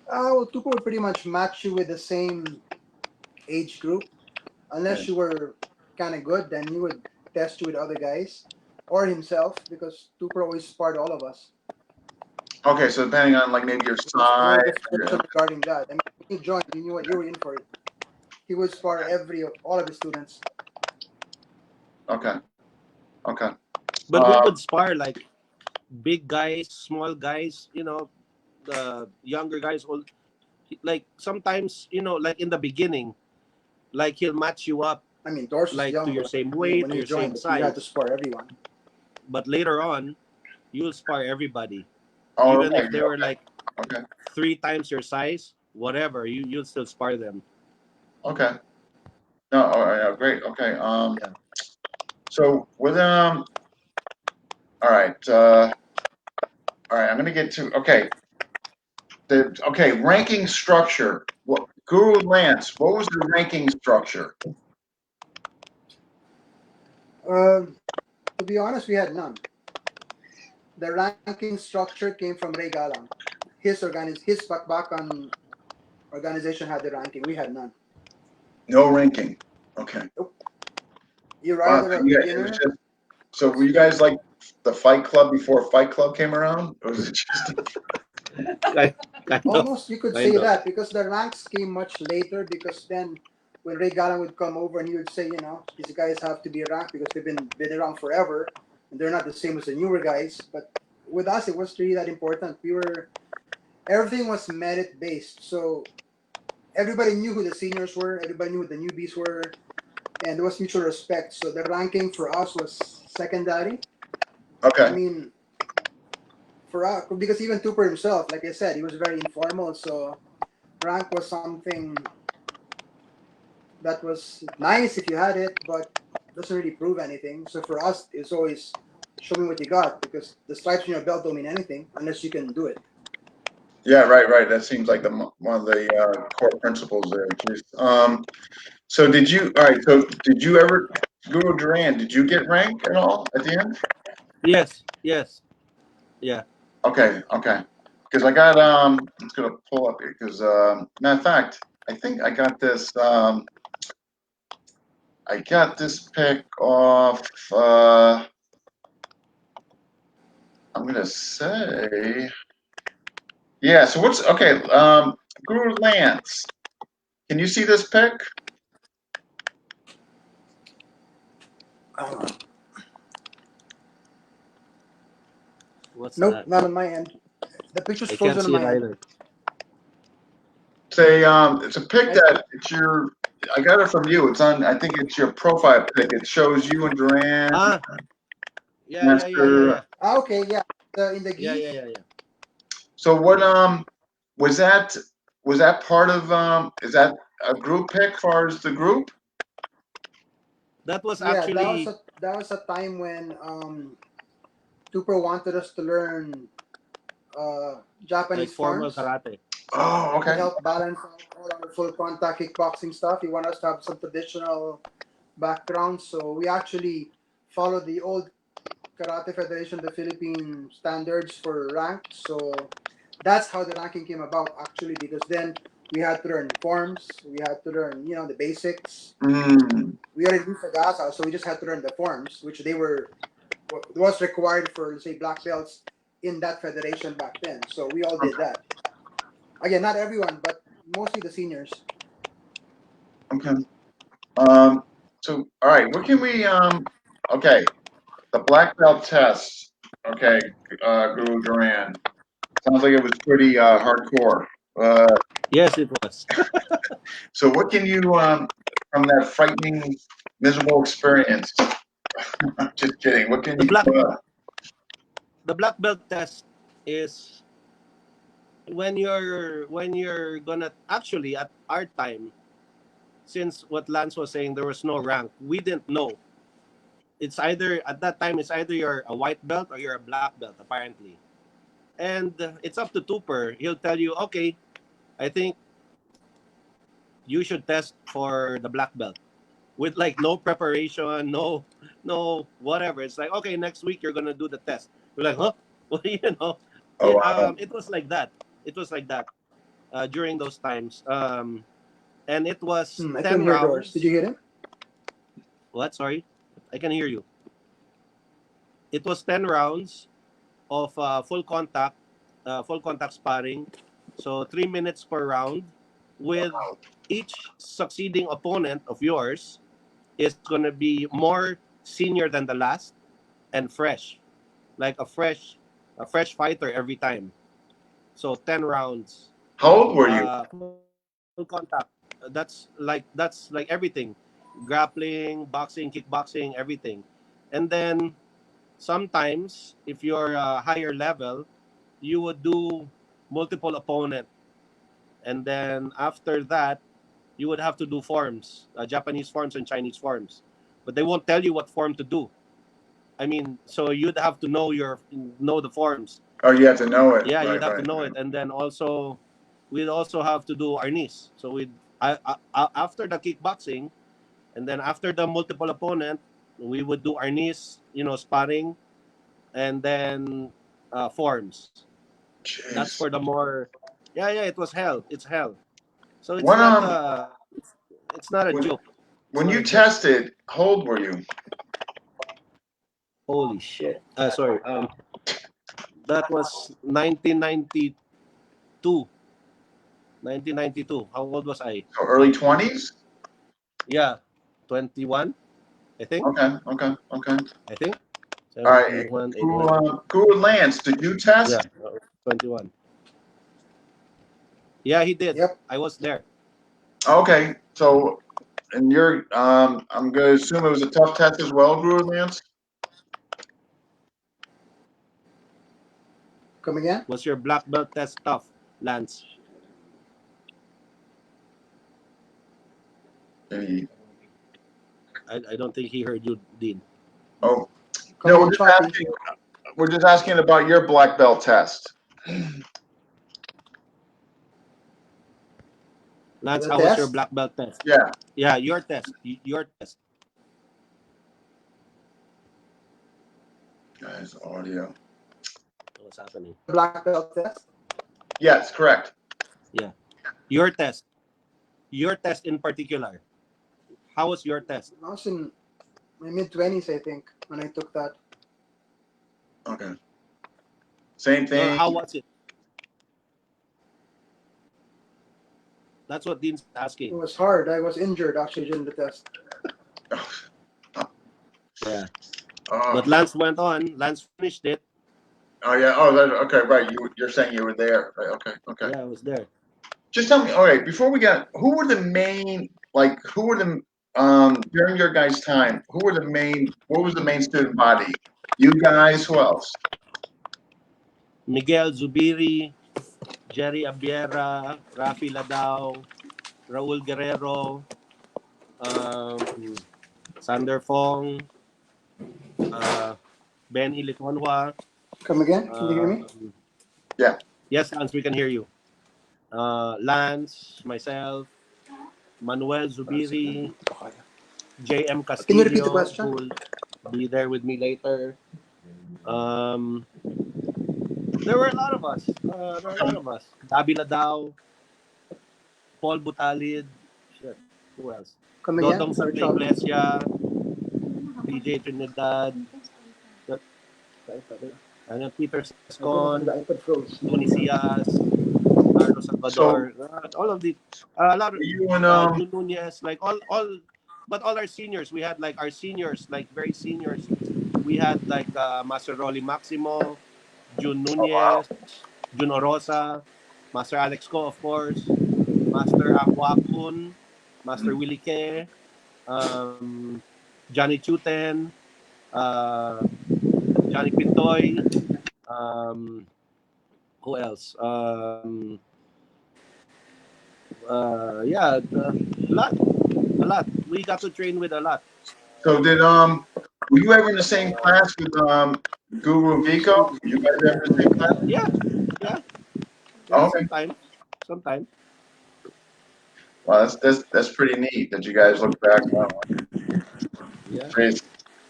Well, Tupo would pretty much match you with the same age group. Unless you were kind of good, then he would test you with other guys or himself, because Tupo always sparred all of us. Okay, so depending on like maybe your There was no size. restriction regarding that. I mean, when you joined, you knew what you were in for. It. He would spar all of his students. Okay. Okay. But we would spar like big guys, small guys, the younger guys, like sometimes, like in the beginning, like he'll match you up I mean, Doris was like to young your when same weight or he your same joined, but you had to size. spar everyone. But later on, you'll spar everybody. Oh, Even okay. if they were like Okay. 3 times your size, whatever, you'll still spar them. Okay. No. All right. Great. Okay. Yeah. So with all right. All right. I'm gonna get to ranking structure. What Guru Lance? What was the ranking structure? To be honest, we had none. The ranking structure came from Ray Galang. His Bakbakan organization had the ranking. We had none. No ranking. Okay. You're Wow, either a so it was beginner. just, so were you guys like the Fight Club before Fight Club came around? Or was it just Kind of. Almost, you could Kind say of. that, because the ranks came much later. Because then, when Ray Galang would come over and he would say, these guys have to be ranked because they've been around forever, and they're not the same as the newer guys. But with us, it wasn't really that important. Everything was merit based, so everybody knew who the seniors were, everybody knew who the newbies were, and there was mutual respect. So the ranking for us was secondary. okay? I mean, for us, because even Tupper himself, like I said, he was very informal. So rank was something that was nice if you had it, but doesn't really prove anything. So for us, it's always show me what you got, because the stripes on your belt don't mean anything unless you can do it. Yeah, right. That seems like one of the core principles there. Jeez. So did you? All right. So did you ever, Guru Doran? Did you get rank at all at the end? Yes. Yeah. Okay. Because I got I'm just gonna pull up here because matter of fact, I think I got this. I got this pick off. I'm gonna say. Yeah. So what's okay? Guru Lance, can you see this pick? What's Nope, that? not on my end. The picture's I can't frozen on see it my end. either. It's a pick that I got it from you. It's on. I think it's your profile pic. It shows you and Duran, Ah, yeah. Master. Ah, okay, yeah. In the Yeah, yeah, geese, yeah, yeah. So what was that? Was that part of is that a group pick? Far as the group? That was yeah, actually that was a time when Tupper wanted us to learn like Japanese formal forms karate. Oh, to okay. help balance out all our full contact kickboxing stuff. He wanted us to have some traditional background, so we actually followed the old Karate Federation, the Philippine standards for rank. So that's how the ranking came about, actually, because then we had to learn forms, we had to learn, the basics. Mm, We already knew Sagasa, so we just had to learn the forms, which they were was required for, let's say, black belts in that federation back then. So we all did that. Again, not everyone, but mostly the seniors. okay. Um. So all right. What can we Okay. The black belt test. Okay. Guru Duran. Sounds like it was pretty hardcore. Uh. Yes, it was. So what can you from that frightening, miserable experience? Just kidding. What can The you? black the black belt test is when you're gonna actually at our time, since what Lance was saying, there was no rank. We didn't know. It's either at that time it's either you're a white belt or you're a black belt apparently, and it's up to Tupper. He'll tell you, okay, I think you should test for the black belt with like no preparation, no whatever. It's like, okay, next week you're gonna do the test. We're like, huh? Well, Oh yeah. wow. It was like that. It was like that during those times. And it was I couldn't ten hear Doris. Did you rounds. hear him? What? Sorry, I can hear you. It was 10 rounds of full contact sparring. So 3 minutes per round, with each succeeding opponent of yours is gonna be more senior than the last and fresh, like a fresh fighter every time. So 10 rounds, How old were you? full contact. That's like everything, grappling, boxing, kickboxing, everything. And then sometimes, if you're a higher level, you would do multiple opponent, and then after that, you would have to do forms, Japanese forms and Chinese forms, but they won't tell you what form to do. I mean, so you'd have to know the forms. Oh, you have to know it. Yeah, Right, you'd have to right, know right. it, and then also we'd also have to do arnis. So after the kickboxing, and then after the multiple opponent, we would do arnis, sparring, and then forms. That's for Jeez. the more. Yeah, yeah. It was hell. It's hell. So it's When not it's not a when joke. It's when not you a joke. tested, how old were you? Holy shit. Sorry. That was 1992. 1992. How old was I? So early 20s? Yeah, 21. I think. Okay, okay, okay. I think. All right. 71, Who 81. who were Lance? Did you test? Yeah, 21. Yeah, he did. Yep. I was there. Okay. So and you're I'm gonna assume it was a tough test as well, Guru Lance? Come again? Was your black belt test tough, Lance? Maybe. I don't think he heard you, Dean. Oh no, Coming in choppy. we're just asking about your black belt test. Lance, The how was your test? black belt test? Yeah, Yeah, your test. Your test. guys, audio. What's happening? The black belt test? Yes, correct. Yeah. Your test. Your test in particular. How was your test? I was in my mid-20s, I think, when I took that. Okay. Same No, thing. how was it? That's what Dean's It asking. was hard. I was injured, actually, during the test. Yeah. Oh, But Lance went on. Lance finished it. oh yeah. Oh, okay. Right. You're saying you were there. Right. Okay. Okay. Yeah, I was there. Just tell me. All right. Before we get, who were the main like who were the during your guys' time? Who were the main? What was the main student body? You guys. Who else? Miguel Zubiri, Jerry Abiera, Rafi Ladao, Raul Guerrero, um, Sander Fong, uh, Ben Iliconwa. Come again? Can you hear me? Yeah. Yes, Lance, we can hear you. Lance, myself, Manuel Zubiri, J.M. Can you repeat the Castillo, who question? will be there with me later. Um, there were a lot of us. Dabi Ladao, Paul Butalid, shit, who else? Come again? Dodong Sorry, Santa trouble. Iglesia, DJ Trinidad, ano, Peter Sescon, The iPad froze. Tony Cias, Carlos So Salvador, all of the, a lot of, you and Jun Nunez, like but all our seniors, we had like our seniors, like very seniors. We had like Master Rolly Maximo, Jun oh wow. Nunez, Jun Orosa, Master Alex Co, of course, Master Aquapun, Master Willie Ke, Johnny Chuten, uh, Johnny Pintoy, um, who else? Yeah, a lot, a lot. We got to train with a lot. So did were you ever in the same class with Guru Vico? You guys ever in the same class? Yeah, yeah, yeah. Oh, okay. Sometimes. Well, that's pretty neat that you guys look back. Wow, Yeah. crazy.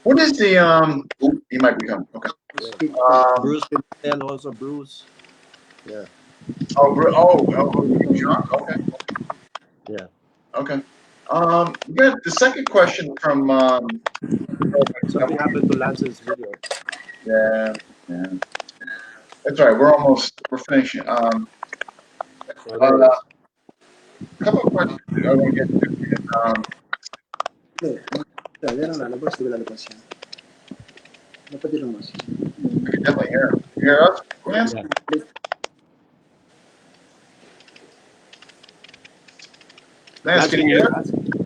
What is the Ooh, he might be coming. Okay. Yeah. Speak. Bruce Pintel, also Bruce. Yeah, He was young. Okay. yeah. Okay. We got the second question from Something happened to Lance's video. yeah, yeah. That's all right. We're finishing. Oh, there it A is. couple of questions I want to get to. Yan ang lalabas, di ba lalabas yan? Dapat din lumabas. I can definitely hear him. You hear us, Lance? Yeah. Lance, can you hear us? us?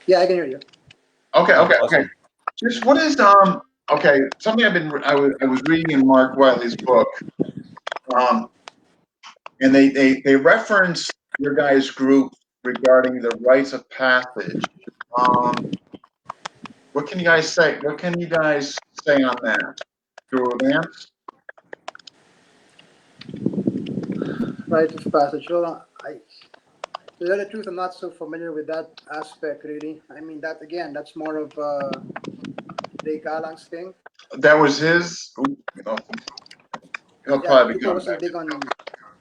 Yeah, I can hear you. Okay, Oh, okay, okay. awesome. Just what is okay, something I was reading in Mark Wiley's book, and they reference your guys' group regarding the rites of passage. What can you guys say? What can you guys say on that? Through Lance? Right of passage. Well, to tell the truth, I'm not so familiar with that aspect, really. I mean, that again, that's more of Ray Galang's thing. That was his. Ooh, he'll Yeah, probably be Vico coming wasn't back. big on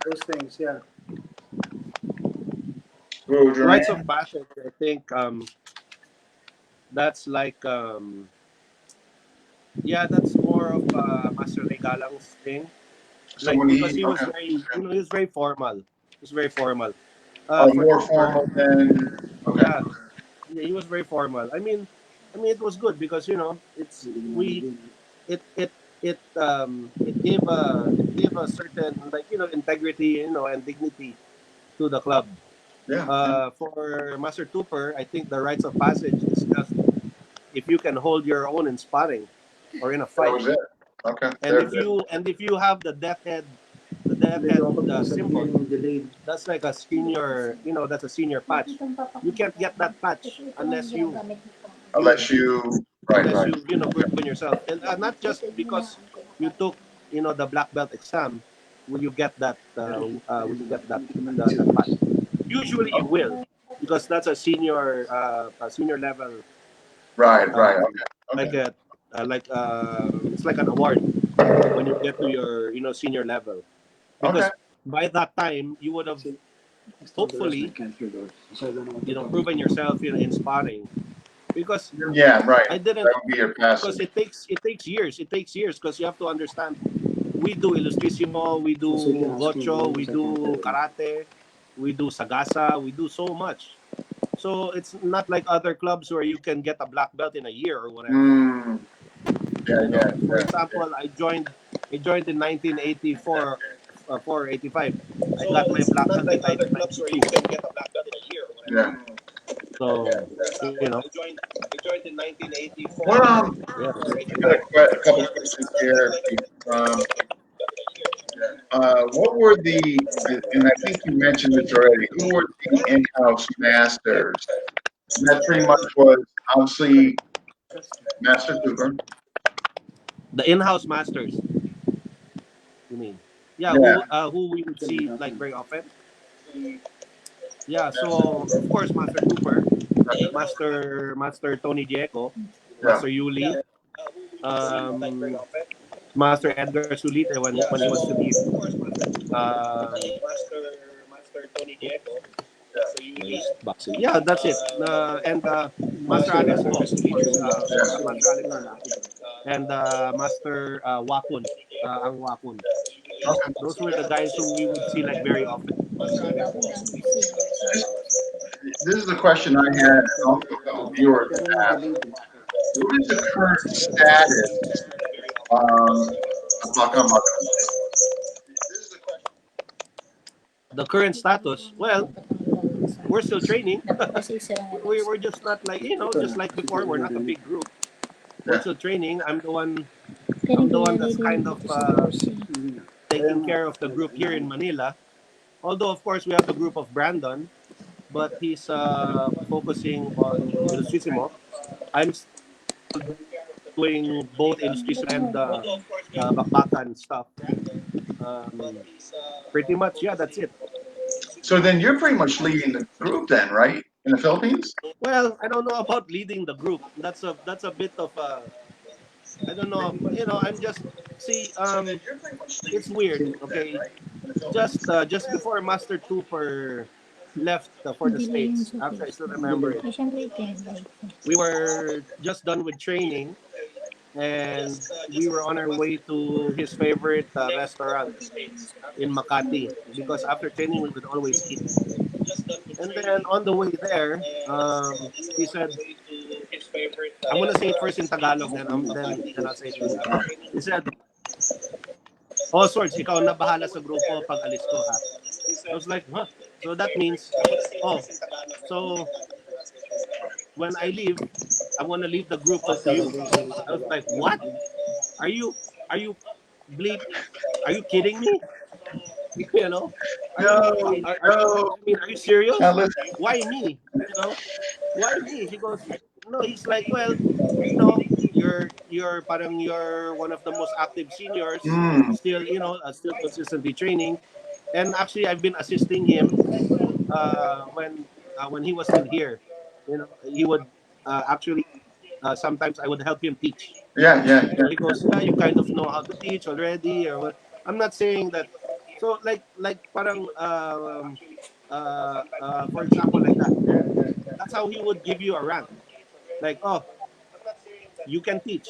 those things. Yeah. Ooh, Jermaine? Rites of Passage, I think that's like yeah, that's more of Master Regalang's thing. So Like when because he he was okay. he was very formal. He was very formal. Oh, For more Trooper, formal than okay. yeah, yeah, he was very formal. I mean, it was good because it's we it gave a certain like integrity and dignity to the club. Yeah, For Master Trooper, I think the rites of passage is just if you can hold your own in sparring or in a that fight, was it. Okay. and if you have the death head symbol, Delayed. that's like a senior, that's a senior patch. You can't get that patch unless you you Unless you right, unless right. you proven yourself, and not just because you took the black belt exam will you get that patch. Usually you will, because that's a senior level, Right, right. um, Okay. like Okay. it's like an award when you get to your senior level, Okay. because by that time you would have hopefully proven yourself in sparring, because Yeah, right. I didn't, That would be your because passage. it takes years, because you have to understand, we do Ilustrísimo, we do Gocho, we do Karate, we do Sagasa, we do so much. So it's not like other clubs where you can get a black belt in a year or whatever. Mm, yeah, yeah, For yeah. example, I joined in 1984, 485. I So got my it's black not belt in like other clubs where you 1992. can get a black belt in a year or whatever. So I joined in Well, 1984. Yeah. I got a couple questions here. Um, what were and I think you mentioned this already, who were the in-house masters? And that pretty much was obviously Master Cooper. The in-house masters, you mean? Yeah, Yeah, who we would see like very often. Yeah, so of course Master Cooper, Master Tony Diego, yeah. Master Yuli, um, Master Edgar Sulite when he was still here. Boxing. Yeah, that's it. And Master Alex Go, of course. Master Alex Go. And Master Wakun, ang Wakun. Okay. Those were the guys who we would see like very often. This, this is the question I had, and also a couple viewers asked. What is the current status of Bakbakan? The current status, well, we're still training. We're just not like just like before. We're not a big group. We're Yeah. still training. I'm the one that's kind of taking care of the group here in Manila. Although of course we have the group of Brandon, but he's focusing on Illustrissimo. I'm doing both Illustrissimo and Bakbakan stuff. Um, Pretty much, yeah, that's it. So then you're pretty much leading the group then, right? In the Philippines? Well, I don't know about leading the group. That's a bit of I don't know. I'm just see. It's weird. Okay, just before Master Trooper left for the states. Actually, I still remember it. We were just done with training, and we were on our way to his favorite restaurant in Makati because after training we would always eat. And then on the way there, he said, "I'm gonna say it first in Tagalog, then I'll say it in English." He said, "Oh, Swords, ikaw na bahala sa grupo pag alis ko, ha?" I was like, "Huh?" So that means, oh, so when I leave, I'm gonna leave the group up to you. I was like, "What? Are you are you bleep? Are you kidding me? you know, are you No, are you? no. I mean, are you Now serious? listen. Why me? Why me?" He goes, "No." He's like, "Well, you're one of the most active seniors, Mm, still still consistently training, and actually I've been assisting him when he was still here. He would actually sometimes I would help him teach." yeah, yeah, So he goes, "Yeah, you kind of know how to teach already, or what?" I'm not saying that. So like parang for example like that. That's how he would give you a rank. Like, oh, you can teach.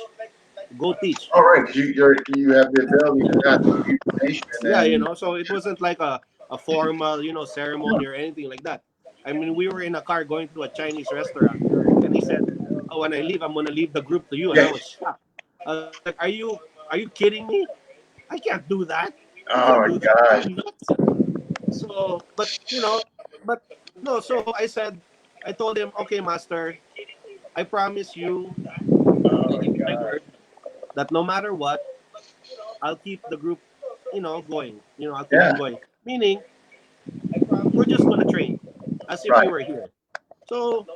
Go teach. all right. You have the ability to have the information Yeah, and so it wasn't like a formal, ceremony or anything like that. I mean, we were in a car going to a Chinese restaurant, and he said, "Oh, when I leave, I'm gonna leave the group to you." And I yeah. was shocked. I was like, Are you kidding me? I can't do that. I can't Oh do my that. Are gosh. you nuts?" So, but no. So I said, I told him, "Okay, master, I promise you, I give you my word that no matter what, I'll keep the group, going. I'll keep Yeah. them going. Meaning, we're just gonna train as if Right. you were here." So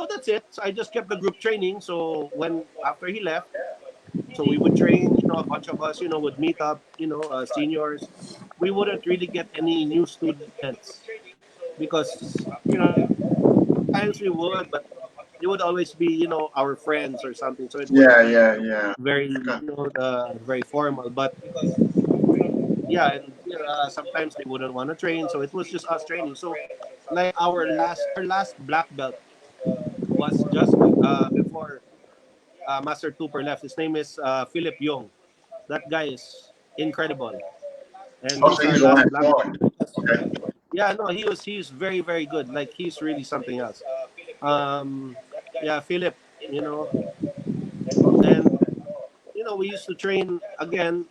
that's it. So I just kept the group training. So when after he left, so we would train. A bunch of us, would meet up. Seniors. We wouldn't really get any new students because sometimes we would, but they would always be our friends or something. So it wouldn't Yeah, be yeah, yeah. very Okay. very formal. But yeah, and sometimes they wouldn't want to train, so it was just us training. So like our last black belt was just before Master Tupper left. His name is Philip Young. That guy is incredible, and Oh, he's so our he's the one last that's black belt. going. Okay. Yeah, no, he's very very good. Like he's really something else. Yeah, Philip, you know, and we used to train again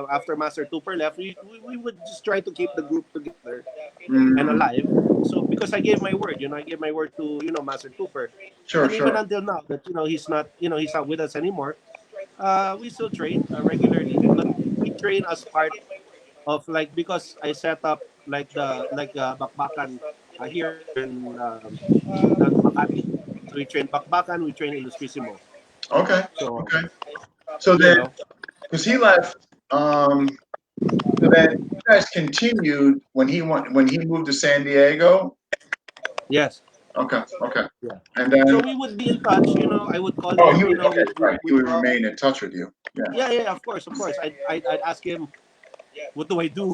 after Master Trooper left. We would just try to keep the group together and Mm, alive. So because I gave my word, I gave my word to Master Trooper, sure, and even sure. until now that he's not with us anymore. We still train regularly, but we train as part of like because I set up like Bakbakan here in Makati. So we train Bakbakan, we train Ilustrisimo. Okay, So okay. So you then, know, because he left, so then you guys continued when he moved to San Diego. yes, Okay, okay. yeah. And So then, we would be in touch. I would call oh, he him. would, okay, right. He We would talk. remain in touch with you. Yeah. Yeah, yeah, of course, of course. I'd ask him, what do I do?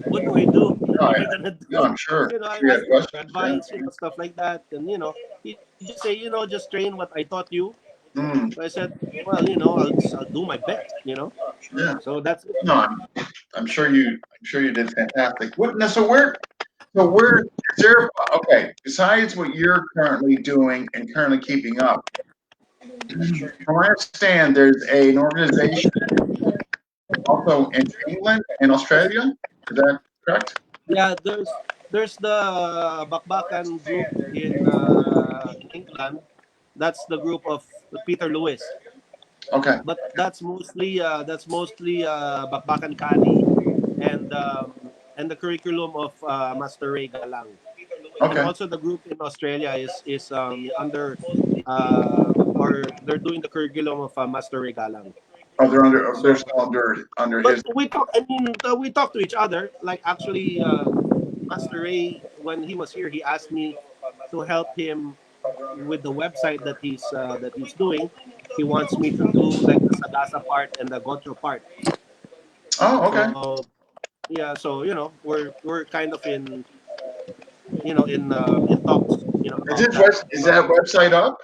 What do I do? No, What are you gonna no, do? I'm sure. I Sure you ask had him for questions. Yeah. advice, stuff like that. And he just say, just train what I taught you. Mm, So I said, well, I'll do my best. yeah. So that's it. No, I'm sure you did fantastic. What, now, so where is there, okay, besides what you're currently doing and currently keeping up, from what I understand, there's an organization also in England and Australia. Is that correct? Yeah, there's the Bakbakan group in England. That's the group of Peter Lewis. Okay, But that's mostly Bakbakan Kani and the curriculum of Master Ray Galang. And okay. also the group in Australia is under or they're doing the curriculum of Master Ray Galang. Oh, they're So still under but his. we talk to each other. Like actually, Master Ray, when he was here, he asked me to help him with the website that he's doing. He wants me to do like the Sagasa part and the Gocho part. Oh, okay. So yeah, so we're kind of in talks, about that. Is that website up?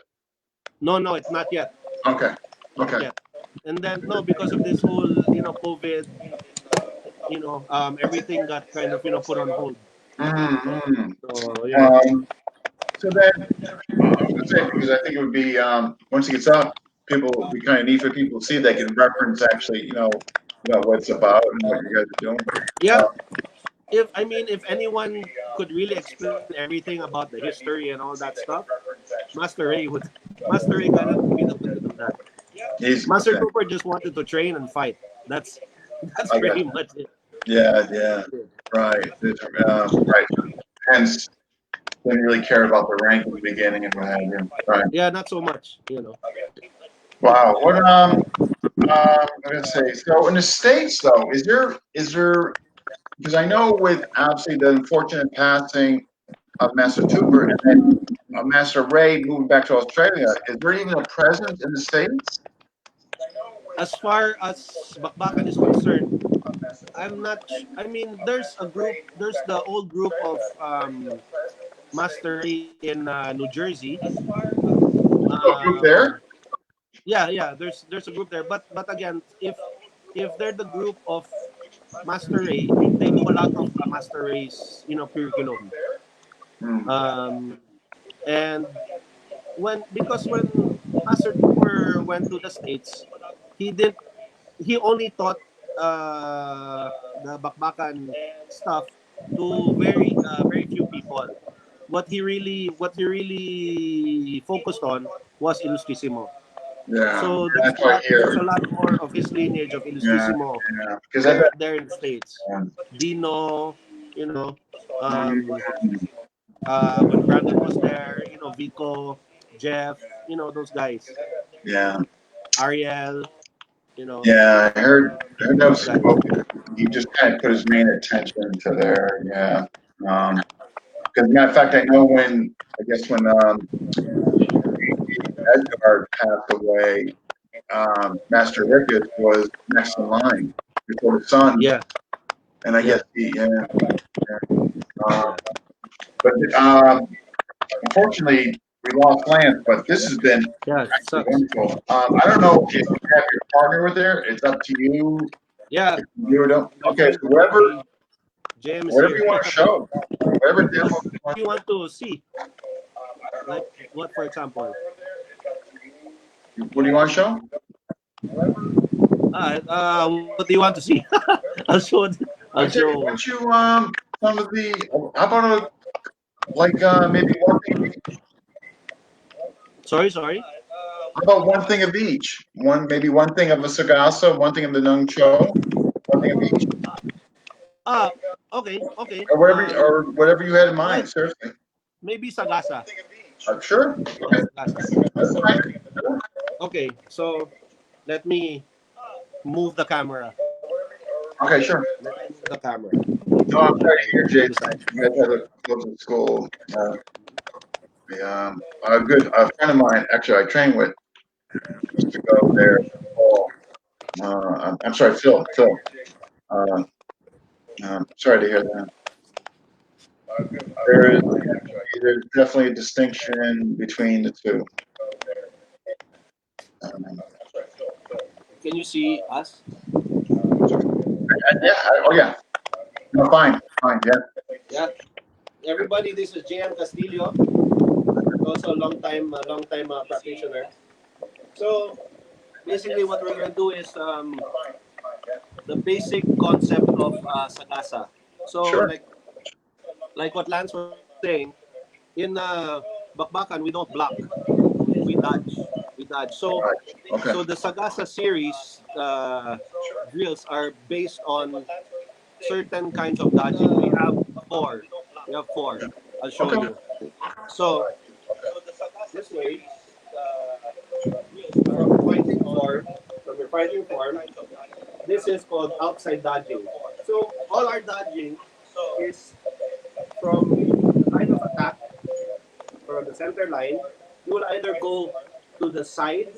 No, no, it's not yet, Okay, not okay. yet. And then no, because of this whole COVID, everything got kind of put on hold. Mm-hmm. So So then, I was gonna say because I think it would be once it gets up, people it would be kind of neat for people to see. They can reference actually, what it's about and what you guys are doing. yeah, Uh, if anyone could really explain everything about the history and all that stuff, Master Ray would Master Ray Galang would be the one to do that. he's Master okay. Cooper just wanted to train and fight. That's I got pretty you. much it. Yeah, yeah, right. Right. Hence, didn't really care about the rank in the beginning and what have you. Right. Yeah, not so much. Wow. I'm gonna say. So in the states, though, is there because I know with obviously the unfortunate passing of Master Cooper and then Master Ray moving back to Australia, is there even a presence in the states? As far as Bakbakan is concerned, I'm not. I mean, there's a group. There's the old group of Master Ray in New Jersey. Oh, group there. Um, yeah, yeah. There's a group there, but again, if they're the group of Master Ray, they do a lot of Master Ray's curriculum. Hmm. Um, and because when Master Cooper went to the States, he didn't he only taught the Bakbakan stuff to very few people. What he really focused on was Ilustrisimo. Yeah, So that's what I there's hear. a lot more of his lineage of Yeah, Ilustrisimo yeah. Because I bet. there in the States. Um, Dino, you know, um, mm, when Brandon was there, Vico, Jeff, those guys, yeah, Ariel, you know, yeah. I heard that those was guys. he just kind of put his main attention to there. Yeah. Because matter of fact, I know I guess when Edgar passed away, Master Ricketts was next in line before his son, Yeah, and I yeah, guess yeah. Uh, yeah, but unfortunately, we lost Lance. But this has been yeah. It actually sucks. wonderful. I don't know if you have your partner with there. It's up to you. Yeah, If you do or don't. my Okay, friend so whatever, Cody, JM is whatever here. you want to show, whatever demo What you want. do you want to see? Like what, for example? What do you want to show? What do you want to see? I'll show. I'll I tell you, show. why don't you some of the how about maybe one thing of each? Sorry, sorry. How about one thing of each? Maybe one thing of a sagasa, one thing of the nung cho, one thing of each, Ah, okay, okay. or whatever you had in Well, mind. Seriously, maybe Sagasa. sure. Okay, Sagasa. that's fine. Sure. Okay, so let me move the camera. Okay, sure. Let me move the camera. No, I'm And sorry then to hear, put Jay. beside. You guys had to close the school. A friend of mine, actually, I trained with, used to go there. Paul. I'm sorry, Phil. Phil. Uh, sorry to hear that. There is there's definitely a distinction between the two. Um, Can you see us? yeah. Oh, yeah. No, fine. Fine. Yeah. Yeah. Everybody, this is JM Castillo, also a long time practitioner. So basically, what we're gonna do is the basic concept of Sagasa. So Sure. like what Lance was saying, in Bakbakan we don't block, we dodge, we dodge. So Okay. the Sagasa series drills are based on certain kinds of dodging. We have four. We have four. I'll show Okay. you. So this way, from your fighting form, this is called outside dodging. So all our dodging is from the line of attack, from the center line. You will either go to the side,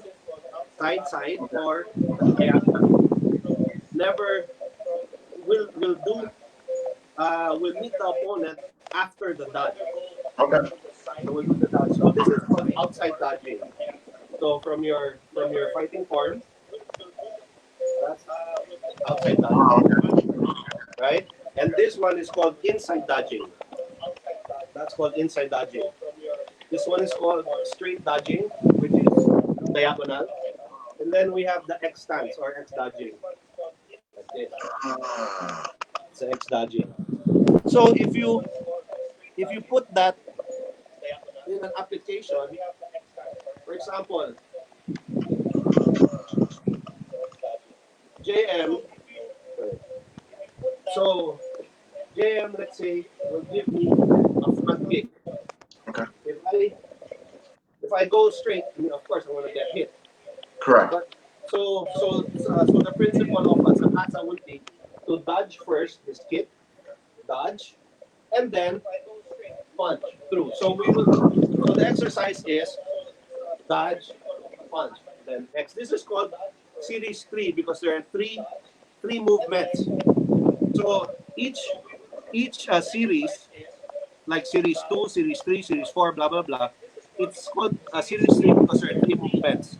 or the diagonal. Never will do will meet the opponent after the dodge. Okay. So we'll do the dodge. So this is called outside dodging. So from your fighting form, that's outside Oh, dodging, okay. right? And this one is called inside dodging. That's called inside dodging. This one is called straight dodging, which is diagonal. And then we have the X stance or X dodging, like this. It's a X dodging. So if you put that in an application, for example, JM. So JM, let's say, will give me a front kick. Okay. If I if I go straight, I mean, of course I'm gonna get hit. Correct. But so the principle of a sakata would be to dodge first, is kick, dodge, and then punch through. So we will. So the exercise is dodge, punch, then X. This is called series three because there are three movements. So each series, like series two, series three, series four, blah blah blah, it's called series three because there are three movements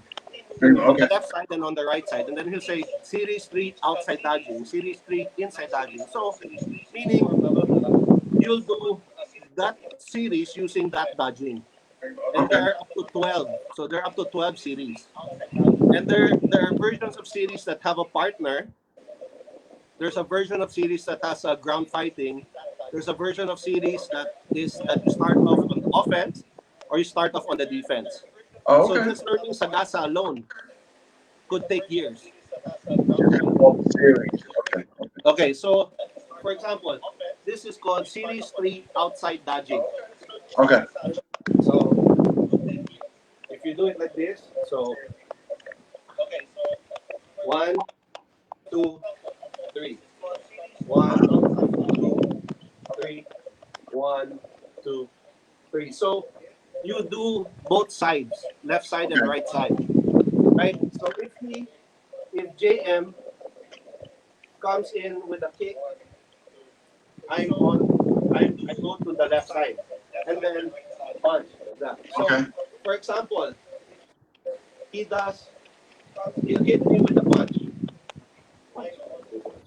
on the Okay. left side and on the right side, and then he'll say series three outside dodging, series three inside dodging. So meaning you'll do that series using that dodging, and Okay. there are up to 12. So there are up to 12 series, and there are versions of series that have a partner. There's a version of series that has a ground fighting. There's a version of series that you start off on the offense or you start off on the defense. Oh, So okay. just learning Sagasa alone could take years. You got 12 series. Okay. Okay, so for example, this is called series three outside dodging. Okay. So if you do it like this, so one, two, three. One, two, three. One, two, three. So you do both sides, left side and Okay. right side, right? So if JM comes in with a kick, I go to the left side and then punch like that. So Okay. for example, he'll hit me with a punch.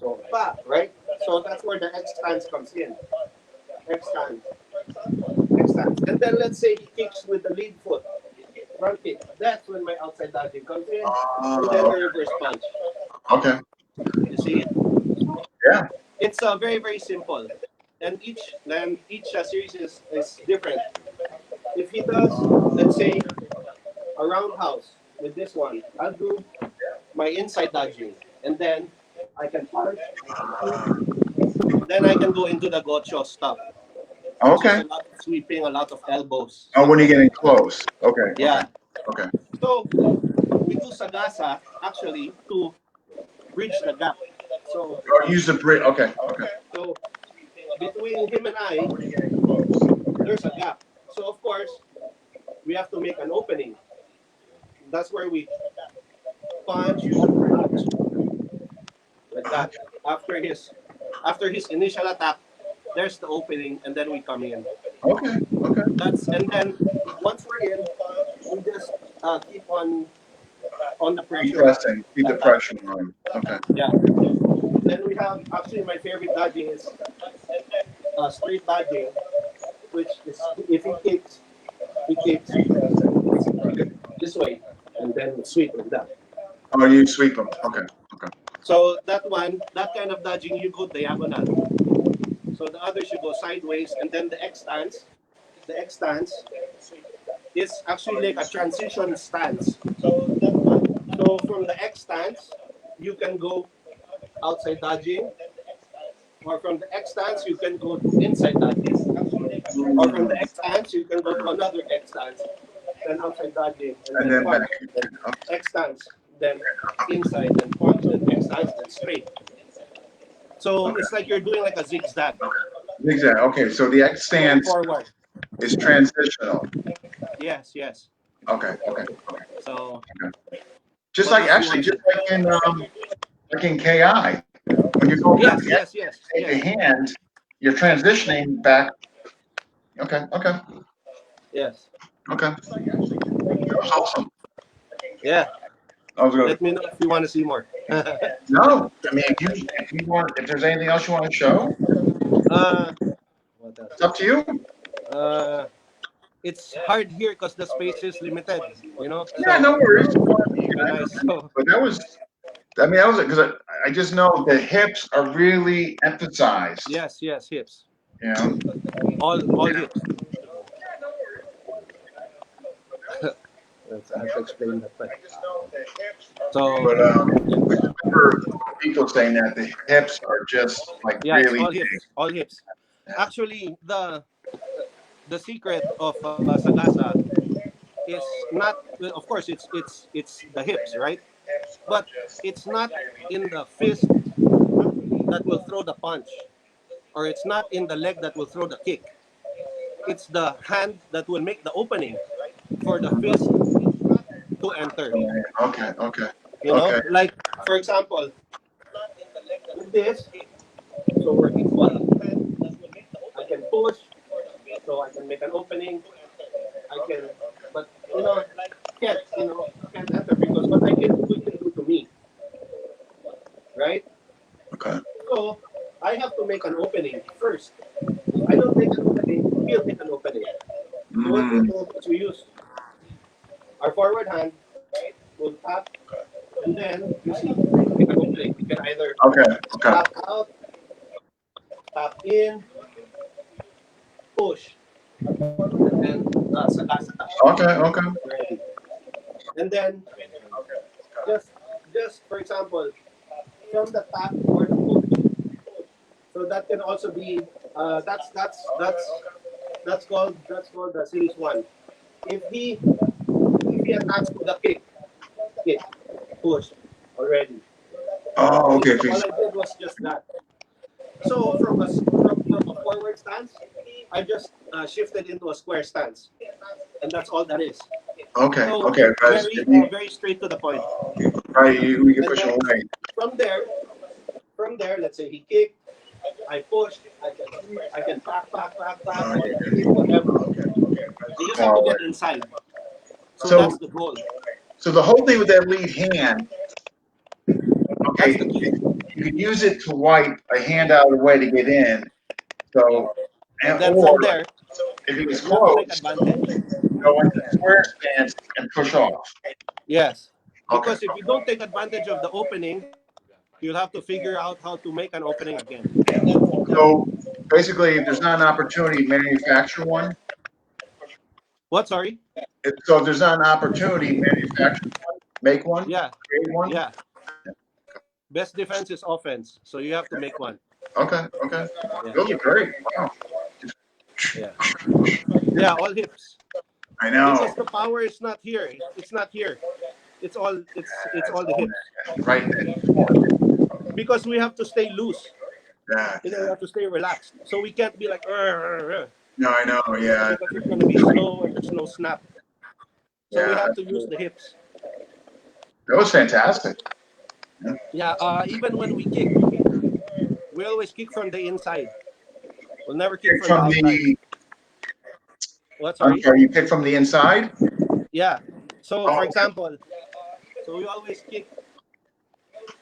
So right? So that's where the X stance comes in. X stance, X stance. And then let's say he kicks with the lead foot. front kick. That's when my outside dodging comes in, and then Oh, the reverse punch. okay. You see it? Yeah. It's very very simple, and each series is different. If he does, let's say, a roundhouse with this one, I'll do my inside dodging, and then I can punch, then I can go into the gocho stuff, which is Okay. a lot of sweeping, a lot of elbows, Oh, stuff when you're like getting that. close. Okay. Okay. Yeah. Okay. So we do sagasa actually to bridge the gap. So Oh, use the bridge. Okay. Okay. so between him and I, there's a gap. So of course we have to make an opening. That's where we punch, punch like that. After his after his initial attack, there's the opening, and then we come in. Okay. Okay. That's and then once we're in, we just keep on the Keep pressure. pressing. Keep the pressure on. Okay. Yeah. Then we have actually my favorite dodging is straight dodging, which is if he kicks this way, and then sweep like that. Oh, you sweep them. Okay. Okay. So that one, that kind of dodging, you go diagonal. So the others you go sideways, and then the X stance. The X stance is actually like a transition stance. So from the X stance, you can go outside dodging, or from the X stance, you can go to inside dodging, or from the Mm. X stance, you can go to another X stance, then outside dodging, and And then then back. punch, then X stance, then inside, then punch, then X stance, then straight. So Okay. it's like you're doing like a zigzag Exactly. Okay. So the X going stance forward. is transitional. Yes, yes. Okay. Okay. Okay. So Just what like else do you actually, want to just say? like in KI, when you're going down Yes, yes, yes, the yes, hand, you're transitioning back. Okay. Okay. yes. Okay. That was awesome. Yeah. I was good. Let me know if you want to see more. No, I mean, if you want, if there's anything else you want to show, uh, what else? it's up to you. Uh, it's hard here because the space is limited, you know. Yeah, So no worries. it'd be nice. So But that was, I mean, that was it because I just know the hips are really emphasized. yes, yes, hips, You know, all hips. I have to explain that, but so but I remember people saying that the hips are just like yeah, it's really all big. hips, all hips. Yeah. Actually, the secret of Sagasa is not. Well, of course, it's the hips, right? But it's not in the fist that will throw the punch, or it's not in the leg that will throw the kick. It's the hand that will make the opening for the fist to enter. Okay. Okay. You know, Okay. like for example, with this, so we're equal. I can push, so I can make an opening. I can, but can't enter because what I can do, he can do to me, right? Okay. So I have to make an opening first. If I don't make an opening, he'll make an opening. So what we Mm, do is we use our forward hand, we'll tap, and then you see, make an opening. You can either okay. Okay. tap out, tap in, push, and then sagasa Okay. Okay. already. And then just just for example, from the tap or the push. So that can also be that's called the series one. If he attacks to the kick, push already. Oh, See, okay. all I did was just that. So from a forward stance, I just shifted into a square stance, and that's all that is. Okay. So Okay. Guys, very straight to the point. right, we can And push them then away. from there, let's say he kicked, I push, I can sweep, I can back, Oh, I can kick, whatever. You just have to oh, get inside. So so, that's the goal. so the whole thing with that lead hand, That's okay, the key. you can use it to wipe a hand out of the way to get in. Yeah. So, And then or from there, if he was you have to take close, advantage. go into square stance and push off. Yes, Okay. because if you don't take advantage of the opening, you'll have to figure out how to make an opening again. So basically, if there's not an opportunity to manufacture one, What? Sorry. so if there's not an opportunity to manufacture one, make one, Yeah, create one. yeah. Best defense is offense, so you have to make one. Okay, okay. Yeah, Those are great. Wow. yeah, yeah. All hips, I know. because the power is not here. It's not here. It's It's all the all hips. right. Because we have to stay loose. Yeah, You know, we yeah. have to stay relaxed. So we can't be like, No, I know. Yeah, because it's gonna be slow and there's no snap. So we yeah. have to use the hips. That was fantastic. Yeah. Yeah. Even when we kick, we always kick from the inside. We'll never kick Pick from the from outside. the. What? I'm Sorry. sorry. You pick from the inside. Yeah. So Oh, for okay. example, so we always kick.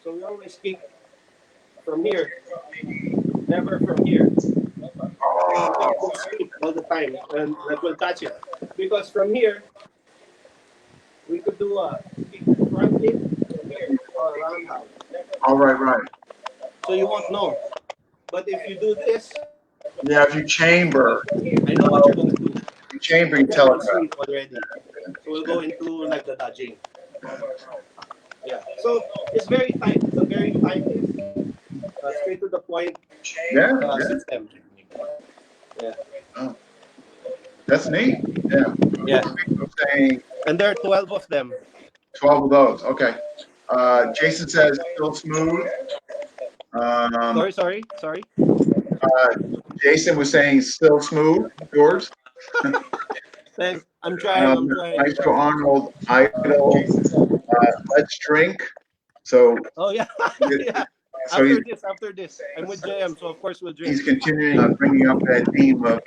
So we always kick from here, never from here. And it will sweep all the time, and that will touch it. Because from here, we could do a kick front kick from here or a roundhouse. All right, right. So you won't know. But if you do this, Yeah, if you chamber, I know what you're gonna do. you chamber, I you get one telegraph. sweep already. So we'll go into like the dodging. Yeah. So it's very tight. It's a very tight, straight to the point Yeah, yeah. system. Yeah. Oh, that's neat. Yeah. Yeah. I'm saying And there are 12 of them. 12 of those. Okay. Jason says still smooth. Um, Sorry. uh, Jason was saying still smooth. Yours. Thanks. I'm trying. I'm trying. Maestro Arnold Idol. Let's drink. So, Oh yeah, yeah. so After this, I'm with JM, so of course we'll drink. he's continuing on bringing up that theme of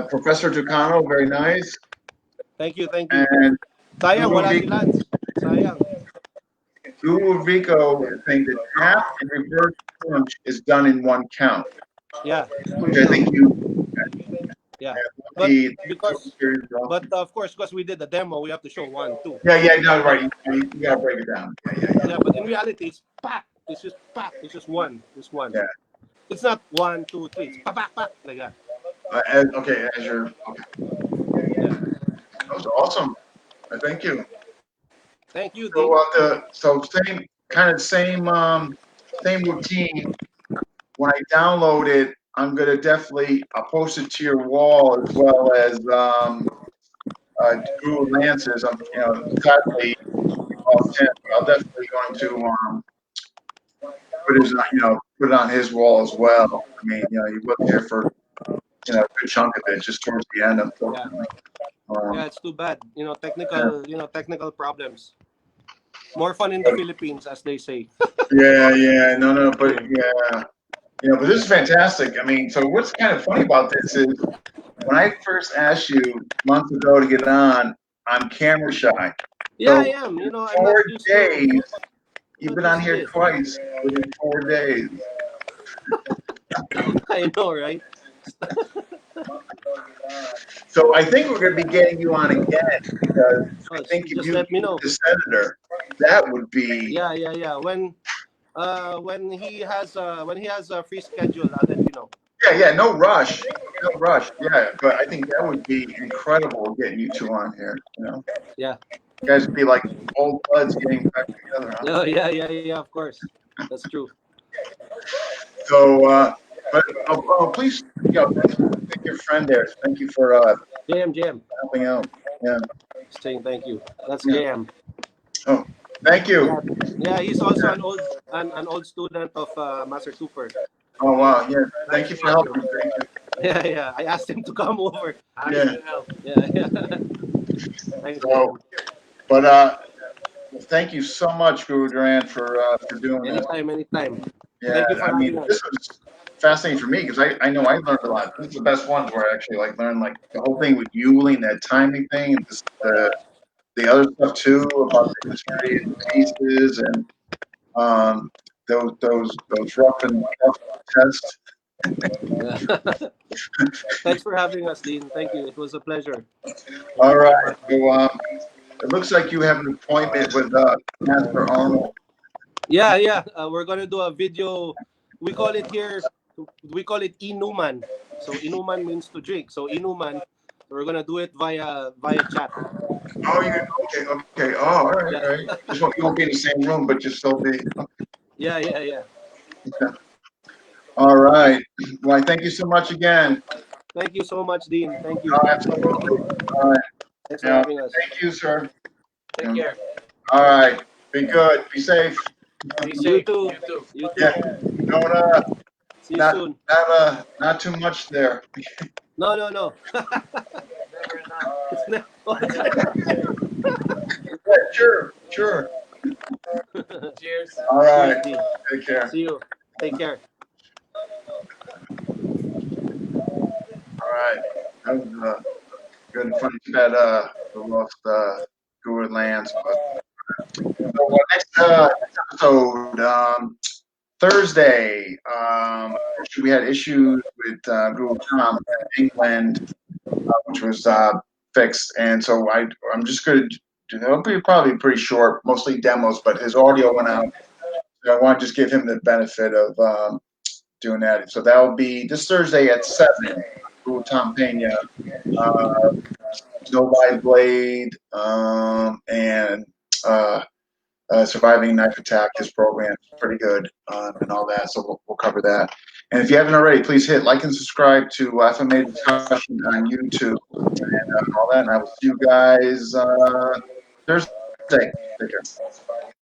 Professor Tucano. Very nice. Thank you, thank you. And Sayang, wala si Lance. Sayang. Ludovico is saying the tap and reverse punch is done in one count, Yeah, which I think you yeah. But the because, but of course, because we did the demo, we have to show one, two. yeah, no, But right. You gotta break it down. yeah, but in reality, it's pack. It's just pack. It's just one. Just one. Yeah. It's not one, two, three. It's pack, pack, pack, like that. Okay, as you're okay. Yeah. That was awesome. Thank you. Thank you, D. So same kind of same routine. When I download it, I'm gonna definitely I'll post it to your wall as well as Google Lance's. I'm sadly off 10, but I'll definitely going to put it on his wall as well. I mean, he was here for a good chunk of it, just towards the end, Yeah. unfortunately. Yeah, it's too bad. Yeah, Technical problems. More fun in the Philippines, as they say. yeah, no, but yeah, but this is fantastic. I mean, so what's kind of funny about this is when I first asked you months ago to get on, I'm camera shy. Yeah, I So am. I'm not four used to. days, I'm you've not been on used to here this. twice within 4 days. I know, right? So I think we're going to be getting you on again because I Oh, think if just you let me keep know. the senator, that would be Yeah. When he has a free schedule, I'll let you know. yeah, no rush, no rush. Yeah, but I think that would be incredible getting you two on here. Yeah. You guys would be like old buds getting back together, huh? Oh, yeah. Of course, that's true. So, but please, thank your friend there. Thank you for JM. helping out. Yeah, Saying thank you. That's yeah. JM. Oh, thank you. Yeah, yeah. He's also an old student of Master Super. Oh wow, yeah. Nice Thank you to for meet you. helping. Thank you. Yeah. I asked him to come over. Happy to help. Yeah. Thanks, So, JM. but well, thank you so much, Guru Duran, for doing this. Anytime. Yeah, Thank you for I mean, having us. this was fascinating for me because I know I learned a lot. This is the best ones where I actually learned the whole thing with Yuling, that timing thing, and the other stuff too about the history and the pieces and those rough tests. Yeah. Thanks for having us, Dean. Thank you. It was a pleasure. Thank All you very right. much. So, it looks like you have an appointment with Master Arnold. Yeah, yeah. We're gonna do a video. We call it here. We call it inuman. So inuman means to drink. So inuman. We're gonna do it via chat. Oh, okay. Oh, all right, all Yeah, right. You won't be in the same room, but you still be. yeah, yeah, yeah. Okay. All right. Well, thank you so much again. Thank you so much, Dean. Thank you. Oh, absolutely. All right. Thanks for Yeah. having us. Thank you, sir. Take Yeah. care. All right. Be good. Be safe. Be safe. You too. You Yeah. too. Don't See you soon. not too much there. No, no, no. It's never. Oh, it's never. Yeah, sure. Cheers. All right. Cheers, Dean. Take care. See you. Take care. All right. That was good. Funny that we lost Guro lands, but so next episode Thursday. We had issues with Google Tom in England, which was fixed, and so I'm just going to. It'll be probably pretty short, mostly demos, but his audio went out. So I want to just give him the benefit of doing that. So that will be this Thursday at 7. Google Tom Pena, Snowblind Blade, and Surviving Knife Attack. His program is pretty good and all that. So we'll cover that. And if you haven't already, please hit like and subscribe to FMA Discussion on YouTube and all that. And I will see you guys Thursday. Take care.